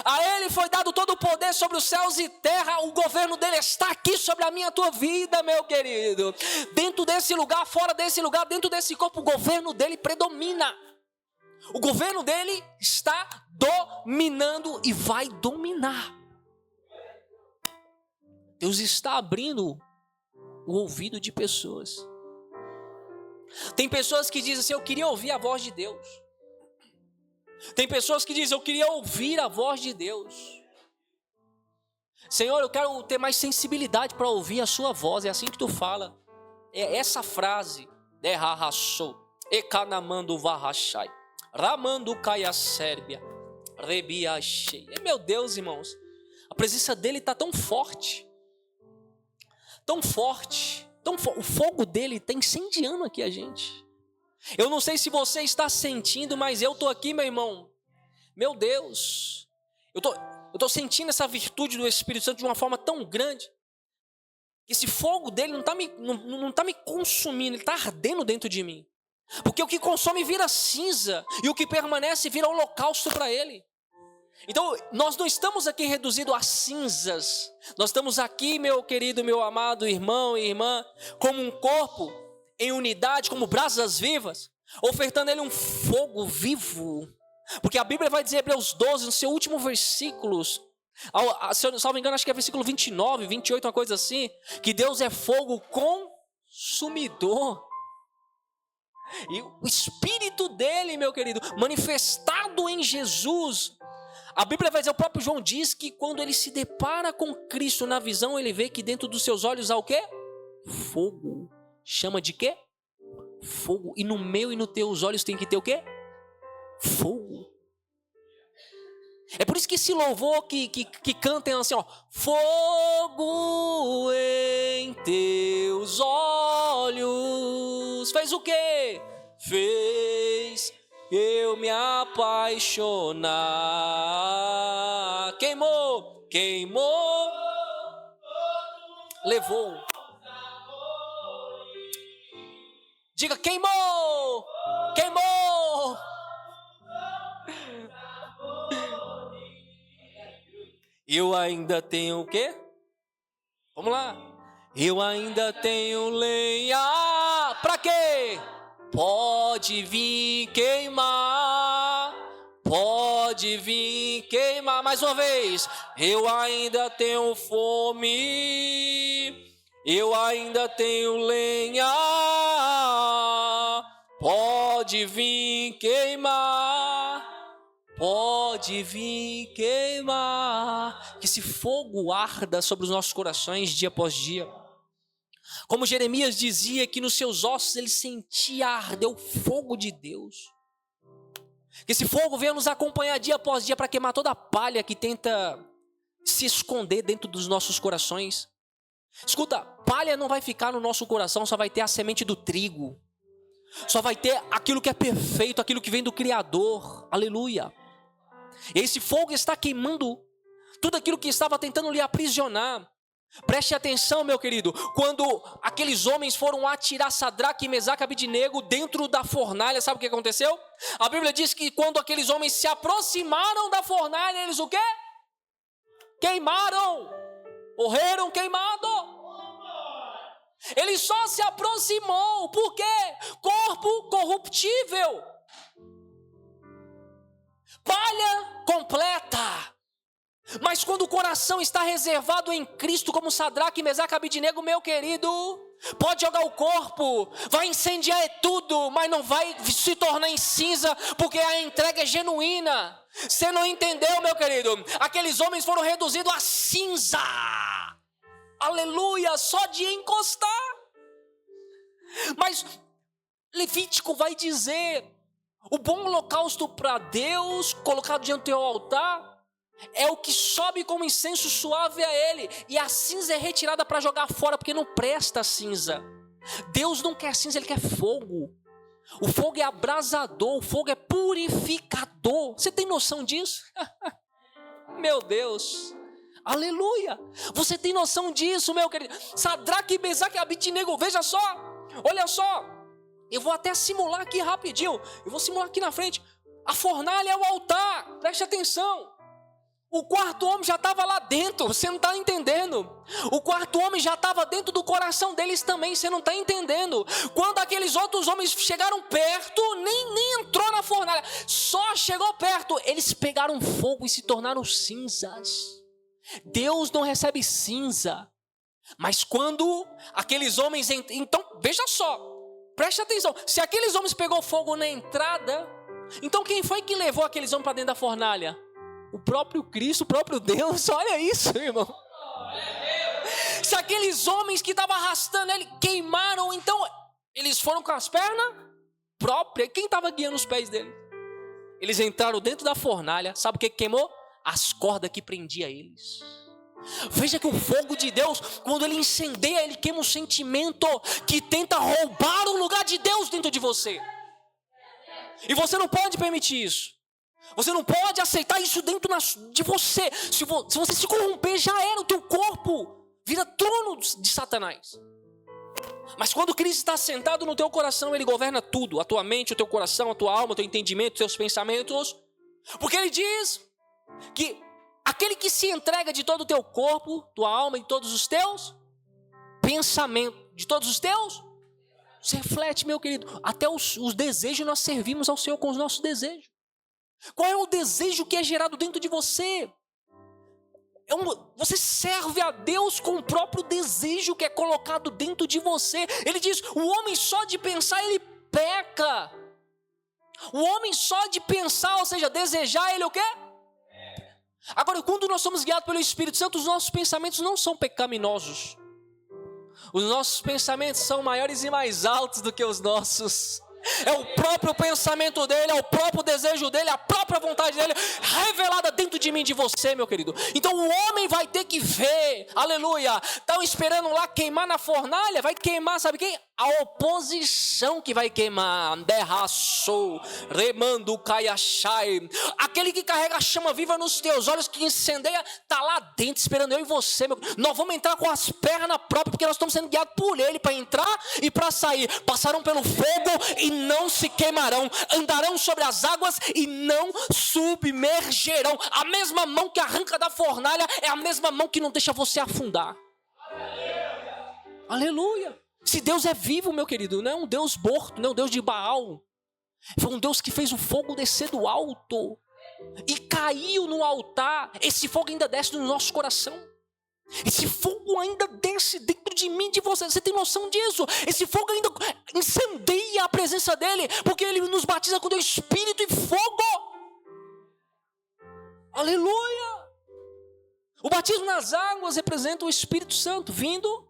A Ele foi dado todo o poder sobre os céus e terra. O governo dele está aqui sobre a minha e a tua vida, meu querido. Dentro desse lugar, fora desse lugar, dentro desse corpo, o governo dele predomina. O governo dele está dominando e vai dominar. Deus está abrindo o ouvido de pessoas. Tem pessoas que dizem assim: eu queria ouvir a voz de Deus. Tem pessoas que dizem: eu queria ouvir a voz de Deus. Senhor, eu quero ter mais sensibilidade para ouvir a sua voz. É assim que tu fala. É essa frase. Ekanamando varrachai. Ramando caia sérbia. Rebiachei. Meu Deus, irmãos. A presença dele está tão forte. Tão forte. O fogo dele está incendiando aqui a gente. Eu não sei se você está sentindo, mas eu estou aqui, meu irmão. Meu Deus. Eu tô sentindo essa virtude do Espírito Santo de uma forma tão grande. Esse fogo dele não está me consumindo, ele está ardendo dentro de mim. Porque o que consome vira cinza e o que permanece vira holocausto para ele. Então, nós não estamos aqui reduzidos a cinzas. Nós estamos aqui, meu querido, meu amado irmão e irmã, como um corpo em unidade, como brasas vivas, ofertando ele um fogo vivo. Porque a Bíblia vai dizer, Hebreus 12, no seu último versículo, se eu não me engano, acho que é versículo 29, 28, uma coisa assim, que Deus é fogo consumidor. E o Espírito dele, meu querido, manifestado em Jesus. A Bíblia vai dizer, o próprio João diz que quando ele se depara com Cristo na visão, ele vê que dentro dos seus olhos há o quê? Fogo. Chama de quê? Fogo. E no meu e nos teus olhos tem que ter o quê? Fogo. É por isso que esse louvor que cantem assim, ó, fogo em teus olhos. Fez o quê? Fez eu me apaixonar. Queimou, levou. Diga, queimou. Eu ainda tenho o quê? Vamos lá. Eu ainda tenho lenha. Pra quê? Pode vir queimar. Mais uma vez. Eu ainda tenho fome. Eu ainda tenho lenha. Pode vir queimar. Que esse fogo arda sobre os nossos corações dia após dia. Como Jeremias dizia que nos seus ossos ele sentia arder o fogo de Deus. Que esse fogo venha nos acompanhar dia após dia para queimar toda a palha que tenta se esconder dentro dos nossos corações. Escuta, palha não vai ficar no nosso coração, só vai ter a semente do trigo. Só vai ter aquilo que é perfeito, aquilo que vem do Criador. Aleluia. E esse fogo está queimando tudo aquilo que estava tentando lhe aprisionar. Preste atenção, meu querido, quando aqueles homens foram atirar Sadraque, Mesaque e Abidnego dentro da fornalha, sabe o que aconteceu? A Bíblia diz que quando aqueles homens se aproximaram da fornalha, eles o quê? Queimaram, morreram queimados. Ele só se aproximou, por quê? Corpo corruptível, palha completa. Mas quando o coração está reservado em Cristo, como Sadraque, Mesaque e Abidnego, meu querido, pode jogar o corpo, vai incendiar tudo, mas não vai se tornar em cinza, porque a entrega é genuína. Você não entendeu, meu querido? Aqueles homens foram reduzidos a cinza. Aleluia, só de encostar. Mas Levítico vai dizer, o bom holocausto para Deus, colocado diante do teu altar, é o que sobe como incenso suave a ele, e a cinza é retirada para jogar fora, porque não presta a cinza. Deus não quer cinza, ele quer fogo. O fogo é abrasador, o fogo é purificador. Você tem noção disso? Meu Deus, aleluia. Você tem noção disso, meu querido? Sadraque, Mesaque e Abidnego, veja só, olha só. Eu vou até simular aqui rapidinho, eu vou simular aqui na frente. A fornalha é o altar, preste atenção. O quarto homem já estava lá dentro, você não está entendendo. O quarto homem já estava dentro do coração deles também, você não está entendendo. Quando aqueles outros homens chegaram perto, nem entrou na fornalha, só chegou perto, eles pegaram fogo e se tornaram cinzas. Deus não recebe cinza. Mas quando aqueles homens, então veja só, preste atenção, se aqueles homens pegou fogo na entrada, então quem foi que levou aqueles homens para dentro da fornalha? O próprio Cristo, o próprio Deus. Olha isso, irmão. Se aqueles homens que estavam arrastando ele queimaram, então eles foram com as pernas próprias. Quem estava guiando os pés dele? Eles entraram dentro da fornalha. Sabe o que queimou? As cordas que prendiam eles. Veja que o fogo de Deus, quando ele incendeia, ele queima um sentimento que tenta roubar o lugar de Deus dentro de você. E você não pode permitir isso. Você não pode aceitar isso dentro de você. Se você se corromper, já era. O teu corpo vira trono de Satanás. Mas quando Cristo está sentado no teu coração, ele governa tudo. A tua mente, o teu coração, a tua alma, o teu entendimento, os teus pensamentos. Porque ele diz que aquele que se entrega de todo o teu corpo, tua alma e todos os teus pensamentos, de todos os teus, se reflete, meu querido. Até os desejos nós servimos ao Senhor com os nossos desejos. Qual é o desejo que é gerado dentro de você? Você serve a Deus com o próprio desejo que é colocado dentro de você. Ele diz, o homem só de pensar, ele peca. O homem só de pensar, ou seja, desejar, ele o quê? Agora, quando nós somos guiados pelo Espírito Santo, os nossos pensamentos não são pecaminosos. Os nossos pensamentos são maiores e mais altos do que os nossos. É o próprio pensamento dele, é o próprio desejo dele, a própria vontade dele, revelada dentro de mim, de você, meu querido. Então o homem vai ter que ver, aleluia. Estão esperando lá queimar na fornalha, vai queimar, sabe quem? A oposição que vai queimar. Derraçou, remando, caiachai. Aquele que carrega a chama viva nos teus olhos, que incendeia, está lá dentro esperando eu e você, meu querido. Nós vamos entrar com as pernas próprias, porque nós estamos sendo guiados por ele para entrar e para sair. Passarão pelo fogo e não se queimarão, andarão sobre as águas e não submergerão. A mesma mão que arranca da fornalha é a mesma mão que não deixa você afundar. Aleluia. Se Deus é vivo, meu querido, não é um Deus morto, não é um Deus de Baal. Foi um Deus que fez o fogo descer do alto e caiu no altar. Esse fogo ainda desce no nosso coração. Esse fogo ainda desce dentro de mim, de você. Você tem noção disso? Esse fogo ainda incendeia a presença dele, porque ele nos batiza com o Espírito e fogo. Aleluia. O batismo nas águas representa o Espírito Santo vindo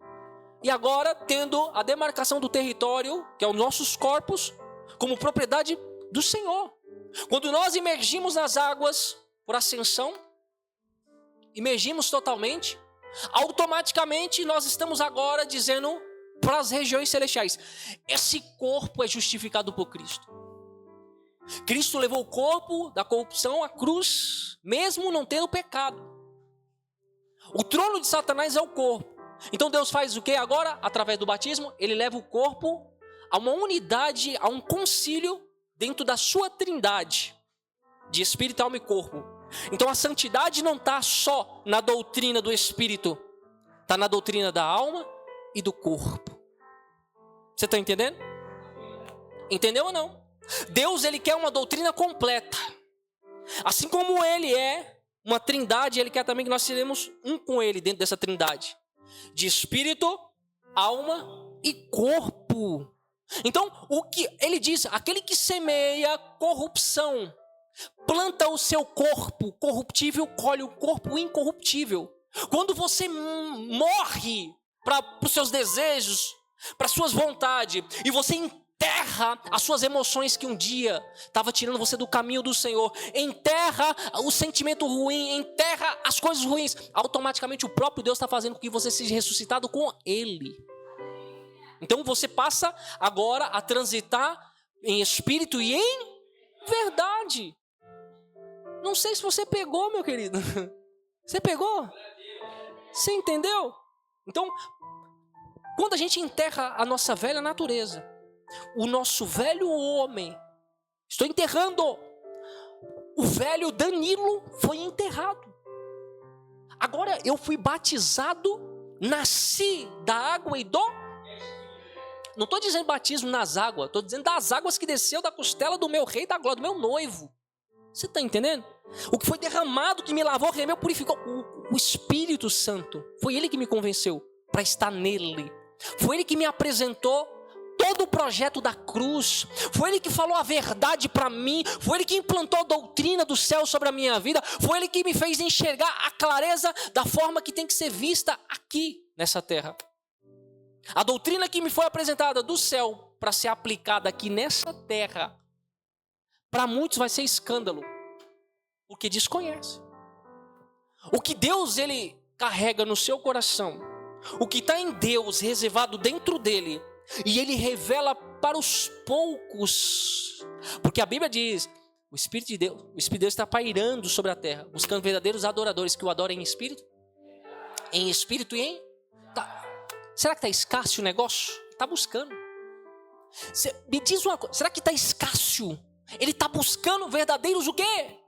e agora tendo a demarcação do território, que é os nossos corpos, como propriedade do Senhor. Quando nós imergimos nas águas por ascensão, imergimos totalmente, automaticamente nós estamos agora dizendo para as regiões celestiais, esse corpo é justificado por Cristo. Cristo levou o corpo da corrupção à cruz, mesmo não tendo pecado. O trono de Satanás é o corpo. Então Deus faz o que agora? Através do batismo, ele leva o corpo a uma unidade, a um concílio dentro da sua trindade, de espírito, alma e corpo. Então a santidade não está só na doutrina do espírito, está na doutrina da alma e do corpo. Você está entendendo? Entendeu ou não? Deus, ele quer uma doutrina completa. Assim como ele é uma trindade, ele quer também que nós seremos um com ele dentro dessa trindade. De espírito, alma e corpo. Então, o que ele diz, aquele que semeia corrupção, planta o seu corpo corruptível, colhe o corpo incorruptível. Quando você morre para os seus desejos, para as suas vontades, e você enterra as suas emoções que um dia estava tirando você do caminho do Senhor, enterra o sentimento ruim, enterra as coisas ruins, automaticamente o próprio Deus está fazendo com que você seja ressuscitado com Ele. Então você passa agora a transitar em espírito e em verdade. Não sei se você pegou, meu querido. Você pegou? Você entendeu? Então, quando a gente enterra a nossa velha natureza, o nosso velho homem, estou enterrando. O velho Danilo foi enterrado. Agora eu fui batizado, nasci da água e do... Não estou dizendo batismo nas águas, estou dizendo das águas que desceu da costela do meu rei da glória, do meu noivo. Você está entendendo? O que foi derramado, que me lavou, remeu, purificou. O Espírito Santo, foi ele que me convenceu para estar nele. Foi ele que me apresentou todo o projeto da cruz. Foi ele que falou a verdade para mim. Foi ele que implantou a doutrina do céu sobre a minha vida. Foi ele que me fez enxergar a clareza da forma que tem que ser vista aqui nessa terra. A doutrina que me foi apresentada do céu para ser aplicada aqui nessa terra, para muitos vai ser escândalo, porque desconhece. O que Deus ele carrega no seu coração, o que está em Deus reservado dentro dele, e ele revela para os poucos, porque a Bíblia diz, o Espírito de Deus está pairando sobre a terra, buscando verdadeiros adoradores que o adorem em espírito e em... Será que está escasso o negócio? Está buscando. Me diz uma coisa, será que está escasso? Ele está buscando verdadeiros o quê?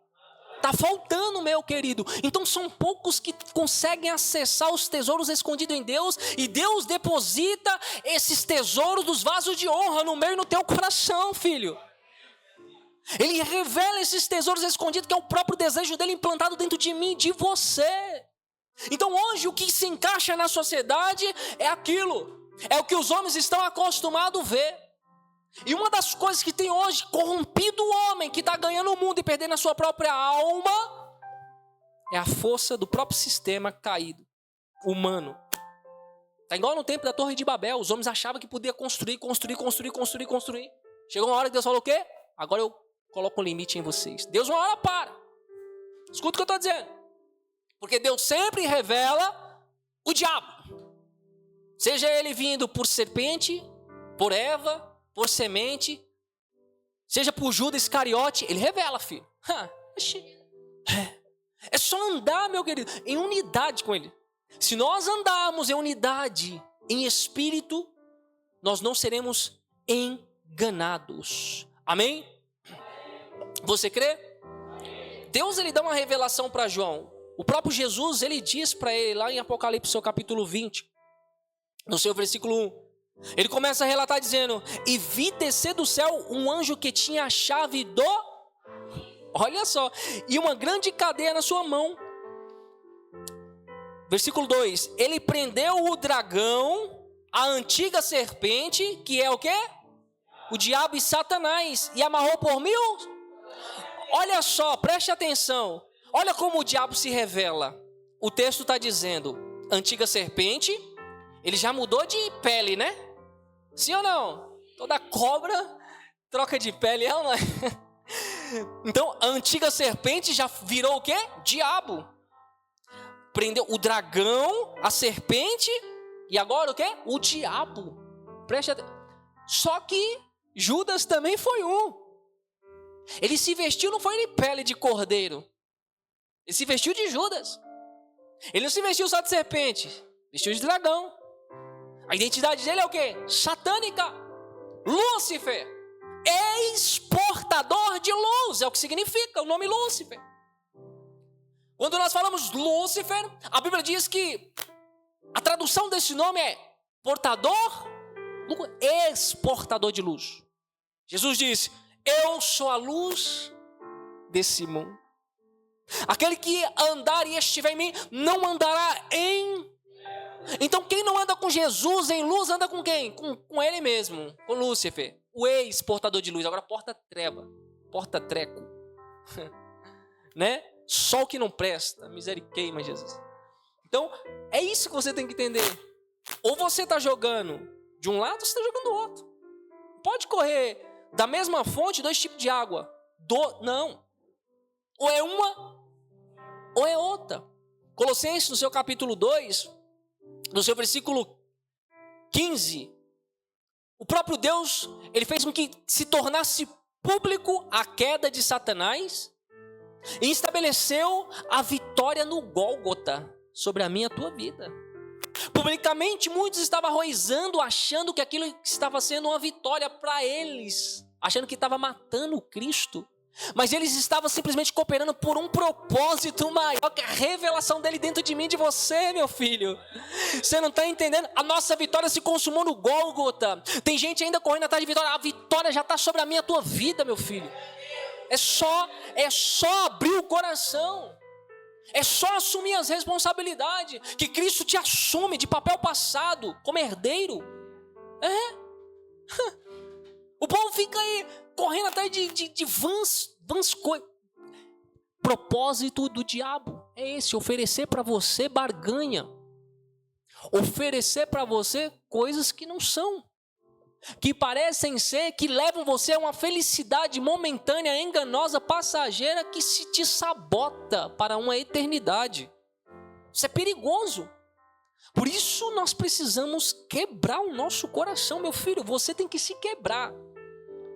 Está faltando, meu querido. Então são poucos que conseguem acessar os tesouros escondidos em Deus, e Deus deposita esses tesouros dos vasos de honra no meu e no teu coração, filho. Ele revela esses tesouros escondidos, que é o próprio desejo dele implantado dentro de mim e de você. Então hoje o que se encaixa na sociedade é aquilo, é o que os homens estão acostumados a ver. E uma das coisas que tem hoje corrompido o homem, que está ganhando o mundo e perdendo a sua própria alma, é a força do próprio sistema caído, humano. Está igual no tempo da Torre de Babel, os homens achavam que podia construir. Chegou uma hora que Deus falou o quê? Agora eu coloco um limite em vocês. Deus uma hora para. Escuta o que eu estou dizendo. Porque Deus sempre revela o diabo. Seja ele vindo por serpente, por Eva, por semente, seja por Judas Iscariote, ele revela, filho. É só andar, meu querido, em unidade com ele. Se nós andarmos em unidade, em espírito, nós não seremos enganados. Amém? Você crê? Deus ele dá uma revelação para João. O próprio Jesus, ele diz para ele, lá em Apocalipse, seu capítulo 20, no seu versículo 1, ele começa a relatar dizendo, e vi descer do céu um anjo que tinha a chave do... Olha só, e uma grande cadeia na sua mão. Versículo 2, ele prendeu o dragão, a antiga serpente, que é o quê? O diabo e Satanás, e amarrou por 1000... Olha só, preste atenção. Olha como o diabo se revela. O texto está dizendo, antiga serpente, ele já mudou de pele, né? Sim ou não? Toda cobra troca de pele, ela não é? Então, a antiga serpente já virou o quê? Diabo. Prendeu o dragão, a serpente, e agora o quê? O diabo. Preste atenção. Só que Judas também foi um. Ele se vestiu, não foi de pele de cordeiro. Ele se vestiu de Judas. Ele não se vestiu só de serpente, vestiu de dragão. A identidade dele é o quê? Satânica. Lúcifer, exportador de luz, é o que significa o nome Lúcifer. Quando nós falamos Lúcifer, a Bíblia diz que a tradução desse nome é portador, exportador de luz. Jesus disse: eu sou a luz desse mundo. Aquele que andar e estiver em mim, não andará em... Então quem não anda com Jesus em luz, anda com quem? Com ele mesmo, com Lúcifer, o ex-portador de luz. Agora porta-treva, porta-treco, né? Sol que não presta, misericórdia, Jesus. Então, é isso que você tem que entender. Ou você está jogando de um lado, ou você está jogando do outro. Pode correr da mesma fonte 2 tipos de água. Não. Ou é uma, ou é outra. Colossenses, no seu capítulo 2, no seu versículo 15, o próprio Deus, ele fez com que se tornasse público a queda de Satanás e estabeleceu a vitória no Gólgota sobre a minha e a tua vida. Publicamente, muitos estavam arroizando, achando que aquilo estava sendo uma vitória para eles, achando que estava matando o Cristo. Mas eles estavam simplesmente cooperando por um propósito maior, que a revelação dele dentro de mim e de você, meu filho. Você não está entendendo? A nossa vitória se consumou no Gólgota. Tem gente ainda correndo atrás de vitória. A vitória já está sobre a minha e a tua vida, meu filho. É só abrir o coração. É só assumir as responsabilidades que Cristo te assume de papel passado, como herdeiro. O povo fica aí correndo atrás de vãs coisas. Propósito do diabo é esse: oferecer para você barganha, oferecer para você coisas que não são, que parecem ser, que levam você a uma felicidade momentânea, enganosa, passageira, que se te sabota para uma eternidade. Isso é perigoso. Por isso nós precisamos quebrar o nosso coração, meu filho. Você tem que se quebrar.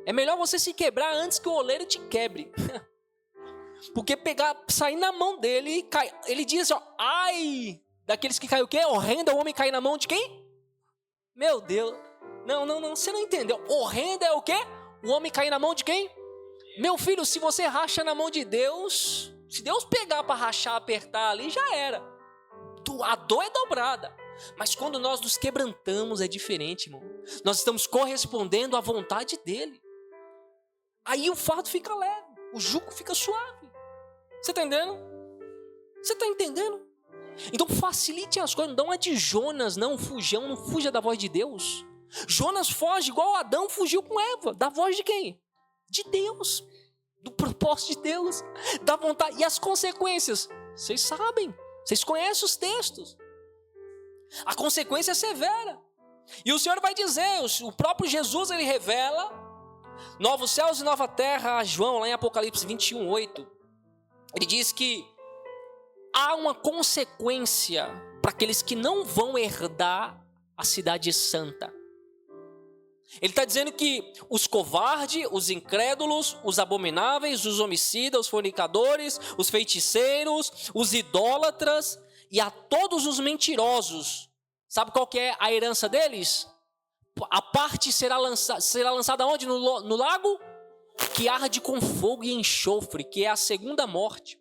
É melhor você se quebrar antes que o oleiro te quebre. Porque sair na mão dele e cair. Ele diz, ai, daqueles que caem o quê? Horrendo é o homem cair na mão de quem? Meu Deus. Não, você não entendeu. Horrendo é o quê? O homem cair na mão de quem? Meu filho, se você racha na mão de Deus, se Deus pegar para rachar, apertar ali, já era. A dor é dobrada. Mas quando nós nos quebrantamos é diferente, irmão. Nós estamos correspondendo à vontade dele. Aí o fardo fica leve, o jugo fica suave. Você está entendendo? Você está entendendo? Então facilite as coisas, não dá uma de Jonas, não, fujão, não fuja da voz de Deus. Jonas foge igual Adão fugiu com Eva. Da voz de quem? De Deus. Do propósito de Deus. Da vontade. E as consequências? Vocês sabem. Vocês conhecem os textos. A consequência é severa. E o Senhor vai dizer, o próprio Jesus, ele revela novos céus e nova terra a João, lá em Apocalipse 21:8. Ele diz que há uma consequência para aqueles que não vão herdar a cidade santa. Ele está dizendo que os covardes, os incrédulos, os abomináveis, os homicidas, os fornicadores, os feiticeiros, os idólatras e a todos os mentirosos. Sabe qual que é a herança deles? A parte será lançada onde? No lago que arde com fogo e enxofre, que é a segunda morte.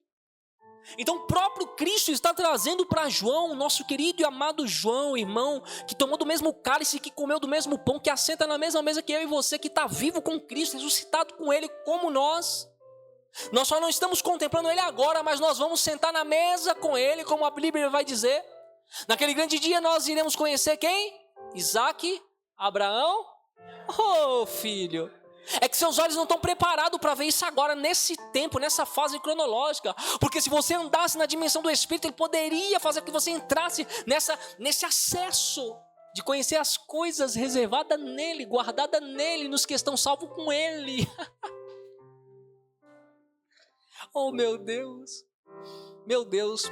Então o próprio Cristo está trazendo para João, nosso querido e amado João, irmão, que tomou do mesmo cálice, que comeu do mesmo pão, que assenta na mesma mesa que eu e você, que está vivo com Cristo, ressuscitado com Ele como nós. Nós só não estamos contemplando Ele agora, mas nós vamos sentar na mesa com Ele, como a Bíblia vai dizer. Naquele grande dia nós iremos conhecer quem? Isaac, Abraão. Oh, filho. É que seus olhos não estão preparados para ver isso agora, nesse tempo, nessa fase cronológica. Porque se você andasse na dimensão do Espírito, Ele poderia fazer com que você entrasse nesse acesso de conhecer as coisas reservadas nele, guardadas nele, nos que estão salvos com Ele. Oh, meu Deus,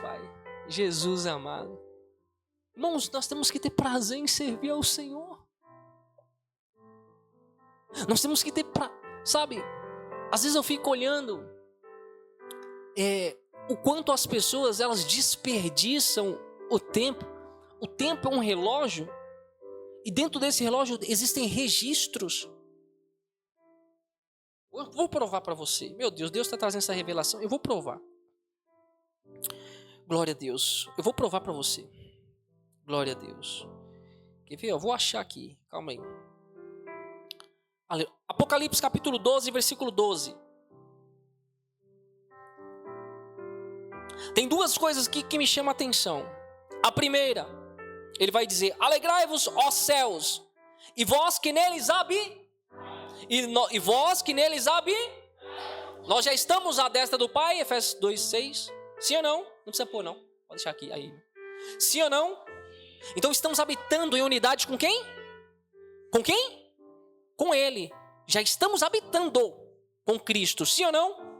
Pai, Jesus amado. Irmãos, nós temos que ter prazer em servir ao Senhor. Nós temos que ter, sabe, às vezes eu fico olhando o quanto as pessoas elas desperdiçam o tempo. O tempo é um relógio e dentro desse relógio existem registros. Eu vou provar para você. Meu Deus, Deus está trazendo essa revelação. Eu vou provar. Glória a Deus. Eu vou provar para você. Glória a Deus. Quer ver? Eu vou achar aqui. Calma aí. Apocalipse capítulo 12, versículo 12. Tem duas coisas aqui que me chamam a atenção. A primeira, ele vai dizer: alegrai-vos, ó céus, e vós que neles e vós que neles nós já estamos à destra do Pai, Efésios 2:6. Sim ou não? Não precisa pôr não, pode deixar aqui. Aí. Sim ou não? Então estamos habitando em unidade com quem? Com quem? Com Ele. Já estamos habitando com Cristo. Sim ou não?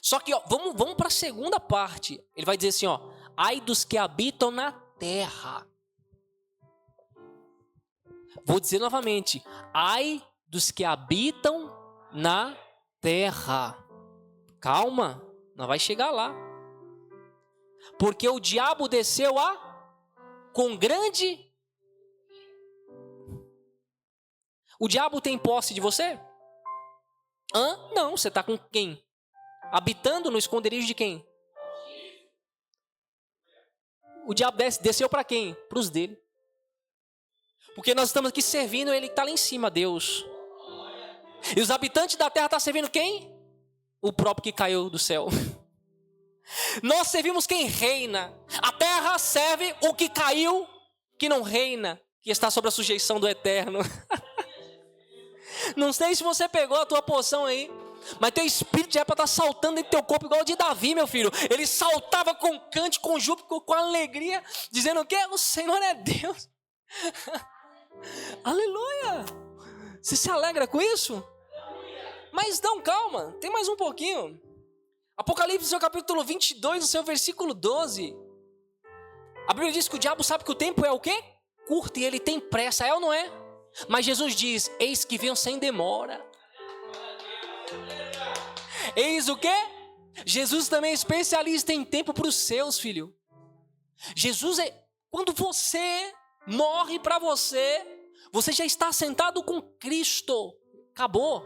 Só que ó, vamos para a segunda parte. Ele vai dizer assim, ó: ai dos que habitam na terra. Vou dizer novamente: ai dos que habitam na terra. Calma, não vai chegar lá. Porque o diabo desceu com grande... O diabo tem posse de você? Não, você está com quem? Habitando no esconderijo de quem? O diabo desceu para quem? Para os dele. Porque nós estamos aqui servindo ele que está lá em cima, Deus. E os habitantes da terra estão servindo quem? O próprio que caiu do céu. Nós servimos quem reina. A terra serve o que caiu, que não reina, que está sob a sujeição do eterno. Não sei se você pegou a tua porção aí, mas teu espírito já é para estar saltando em teu corpo igual o de Davi, meu filho. Ele saltava com cântico, com júbilo, com alegria, dizendo o quê? O Senhor é Deus. Aleluia! Você se alegra com isso? Mas não, calma, tem mais um pouquinho. Apocalipse, seu capítulo 22, no seu versículo 12. A Bíblia diz que o diabo sabe que o tempo é o quê? Curto, e ele tem pressa, é ou não é? Mas Jesus diz: eis que venho sem demora. Eis o quê? Jesus também é especialista em tempo para os seus, filho. Jesus é... Quando você morre para você, você já está sentado com Cristo. Acabou.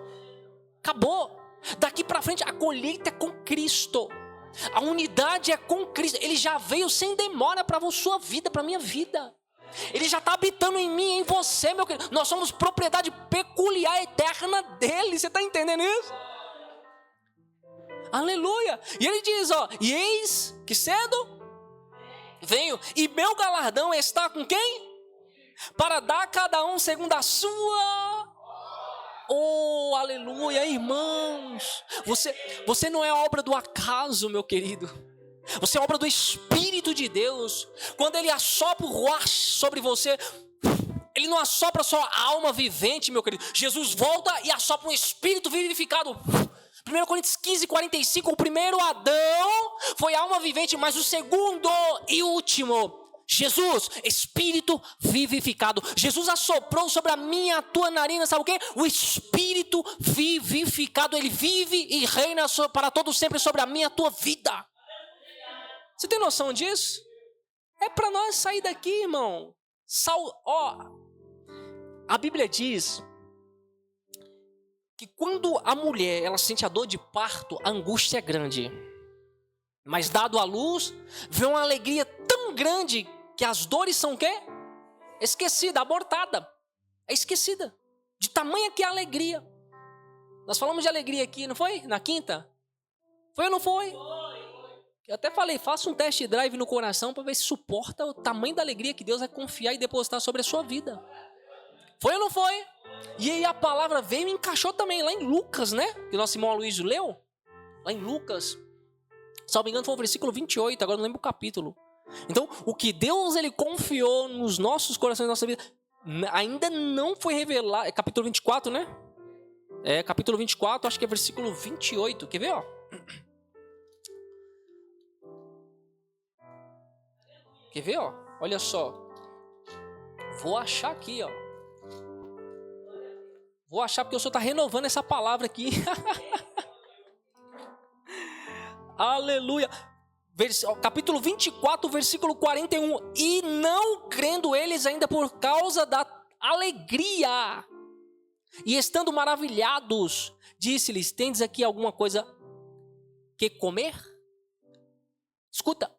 Acabou. Daqui para frente a colheita é com Cristo. A unidade é com Cristo. Ele já veio sem demora para a sua vida, para a minha vida. Ele já está habitando em mim, em você, meu querido. Nós somos propriedade peculiar, eterna dele. Você está entendendo isso? Aleluia. E ele diz, ó: e eis que cedo venho, e meu galardão está com quem? Para dar a cada um segundo a sua... Oh, aleluia, irmãos. Você não é obra do acaso, meu querido. Você é obra do Espírito de Deus. Quando Ele assopra o ruach sobre você, Ele não assopra só a alma vivente, meu querido. Jesus volta e assopra um Espírito vivificado. 1 Coríntios 15:45, o primeiro Adão foi alma vivente, mas o segundo e último, Jesus, Espírito vivificado. Jesus assoprou sobre a minha, a tua narina, sabe o quê? O Espírito vivificado. Ele vive e reina para todo sempre sobre a minha, a tua vida. Você tem noção disso? É para nós sair daqui, irmão. A Bíblia diz que quando a mulher ela sente a dor de parto, a angústia é grande. Mas dado à luz, vem uma alegria tão grande que as dores são o quê? Esquecida, abortada. É esquecida. De tamanha que é a alegria. Nós falamos de alegria aqui, não foi? Na quinta? Foi ou não foi? Eu até falei, faça um test drive no coração para ver se suporta o tamanho da alegria que Deus vai confiar e depositar sobre a sua vida. Foi ou não foi? E aí a palavra veio e encaixou também lá em Lucas, né? Que nosso irmão Aloysio leu. Lá em Lucas. Se não me engano foi o versículo 28, agora não lembro o capítulo. Então, o que Deus ele confiou nos nossos corações, na nossa vida, ainda não foi revelado. É capítulo 24, né? É, capítulo 24, acho que é versículo 28. Quer ver, ó? Quer ver, ó? Olha só. Vou achar aqui, ó. Vou achar porque o Senhor está renovando essa palavra aqui. Aleluia. Capítulo 24, versículo 41. E não crendo eles ainda por causa da alegria, e estando maravilhados, disse-lhes: tendes aqui alguma coisa que comer? Escuta,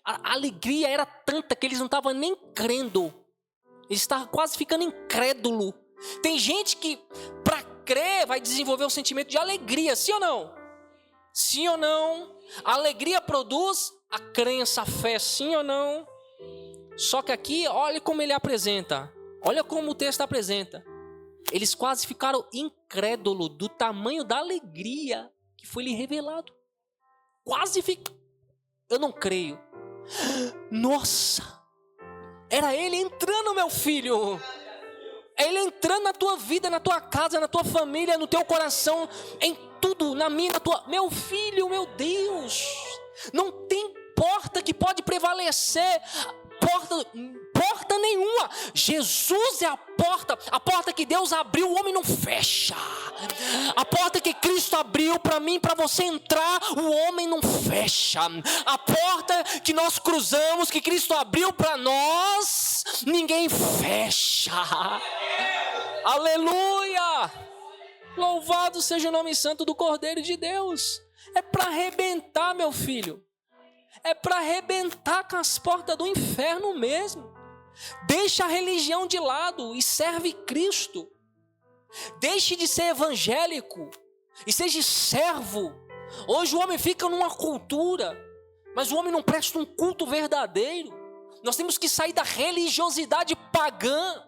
a alegria era tanta que eles não estavam nem crendo. Eles estavam quase ficando incrédulo. Tem gente que, para crer, vai desenvolver um sentimento de alegria, sim ou não? Sim ou não? A alegria produz a crença, a fé, sim ou não? Só que aqui, olha como ele apresenta. Olha como o texto apresenta. Eles quase ficaram incrédulos do tamanho da alegria que foi lhe revelado. Quase ficaram. Eu não creio. Nossa! Era ele entrando, meu filho. É ele entrando na tua vida, na tua casa, na tua família, no teu coração, em tudo, na minha, na tua... Meu filho, meu Deus! Não tem porta que pode prevalecer. Porta nenhuma. Jesus é a porta que Deus abriu, o homem não fecha. A porta que Cristo abriu para mim, para você entrar, o homem não fecha. A porta que nós cruzamos, que Cristo abriu para nós, ninguém fecha. Aleluia! Louvado seja o nome santo do Cordeiro de Deus. É para arrebentar, meu filho. É para arrebentar com as portas do inferno mesmo. Deixa a religião de lado e serve Cristo. Deixe de ser evangélico e seja servo. Hoje o homem fica numa cultura, mas o homem não presta um culto verdadeiro. Nós temos que sair da religiosidade pagã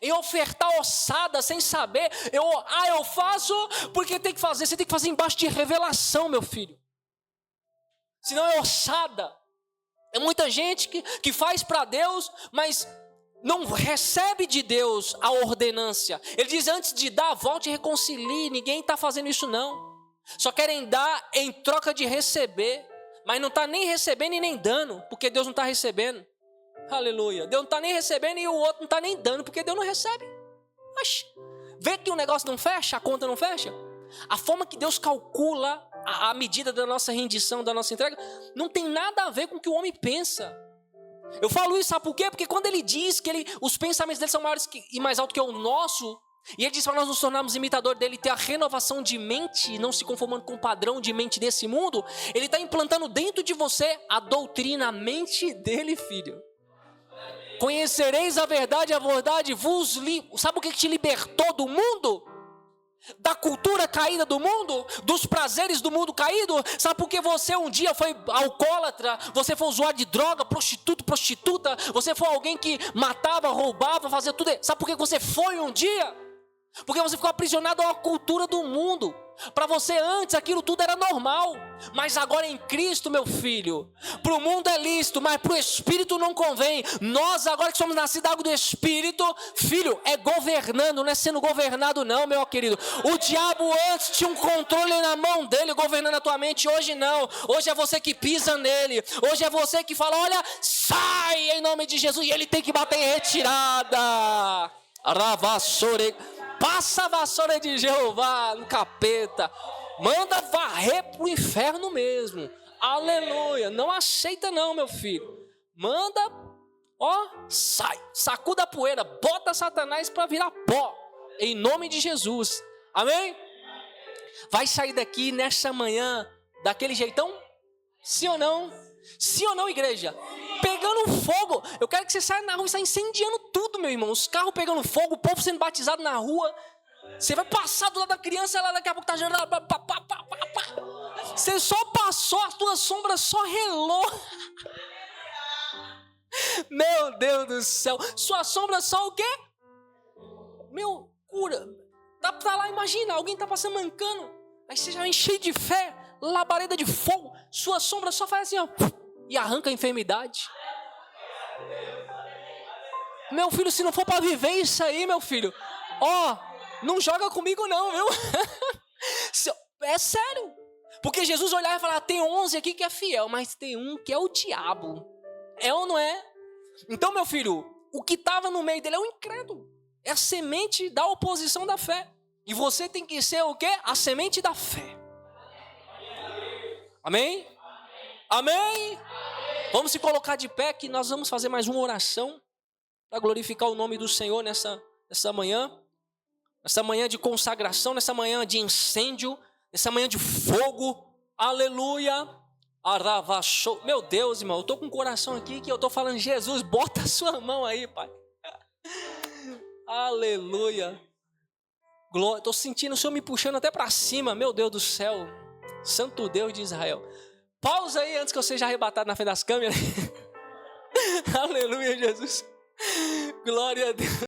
e ofertar ossada sem saber. Eu faço porque tem que fazer. Você tem que fazer embaixo de revelação, meu filho. Senão é ossada. É muita gente que faz para Deus, mas não recebe de Deus a ordenância. Ele diz: antes de dar, volte e reconcilie. Ninguém está fazendo isso não. Só querem dar em troca de receber, mas não está nem recebendo e nem dando, porque Deus não está recebendo. Aleluia. Deus não está nem recebendo e o outro não está nem dando, porque Deus não recebe. Mas vê que o negócio não fecha, a conta não fecha. A forma que Deus calcula a medida da nossa rendição, da nossa entrega, não tem nada a ver com o que o homem pensa. Eu falo isso, sabe por quê? Porque quando ele diz que os pensamentos dele são maiores e mais altos que o nosso, e ele diz para nós nos tornarmos imitadores dele, ter a renovação de mente, não se conformando com o padrão de mente desse mundo, ele está implantando dentro de você a doutrina, a mente dele, filho. Conhecereis a verdade vos Sabe o que te libertou do mundo? Da cultura caída do mundo, dos prazeres do mundo caído. Sabe por que você um dia foi alcoólatra, você foi usuário de droga, prostituta, você foi alguém que matava, roubava, fazia tudo. Sabe por que você foi um dia? Porque você ficou aprisionado a uma cultura do mundo. Para você antes aquilo tudo era normal, mas agora em Cristo, meu filho, para o mundo é lícito, mas para o Espírito não convém. Nós agora que somos nascidos da água do Espírito, filho, é governando, não é sendo governado não, meu querido. O diabo antes tinha um controle na mão dele, governando a tua mente. Hoje não, hoje é você que pisa nele. Hoje é você que fala: olha, sai em nome de Jesus, e ele tem que bater em retirada. Ravassore. Passa a vassoura de Jeová no capeta. Manda varrer pro inferno mesmo. Aleluia. Não aceita não, meu filho. Manda, sai. Sacuda a poeira. Bota Satanás para virar pó. Em nome de Jesus. Amém? Vai sair daqui nessa manhã daquele jeitão? Sim ou não? Sim ou não, igreja? Pegando fogo. Eu quero que você saia na rua e saia incendiando tudo, meu irmão. Os carros pegando fogo, o povo sendo batizado na rua. Você vai passar do lado da criança, ela daqui a pouco tá gerando. Você só passou, a tua sombra só relou. Meu Deus do céu. Sua sombra só o quê? Meu, cura. Dá pra lá, imagina, alguém tá passando mancando. Aí você já vem cheio de fé, labareda de fogo. Sua sombra só faz assim, e arranca a enfermidade. Meu filho, se não for para viver isso aí, meu filho, não joga comigo não, viu? É sério. Porque Jesus olhava e falava: tem 11 aqui que é fiel, mas tem um que é o diabo. É ou não é? Então, meu filho, o que estava no meio dele é o incrédulo. É a semente da oposição da fé. E você tem que ser o quê? A semente da fé. Amém? Amém? Vamos se colocar de pé que nós vamos fazer mais uma oração para glorificar o nome do Senhor nessa manhã de consagração, nessa manhã de incêndio, nessa manhã de fogo. Aleluia. Meu Deus, irmão, eu estou com o coração aqui que eu estou falando, Jesus, bota a sua mão aí, Pai. Aleluia. Estou sentindo o Senhor me puxando até para cima, meu Deus do céu. Santo Deus de Israel. Pausa aí antes que eu seja arrebatado na frente das câmeras. Aleluia, Jesus. Glória a Deus.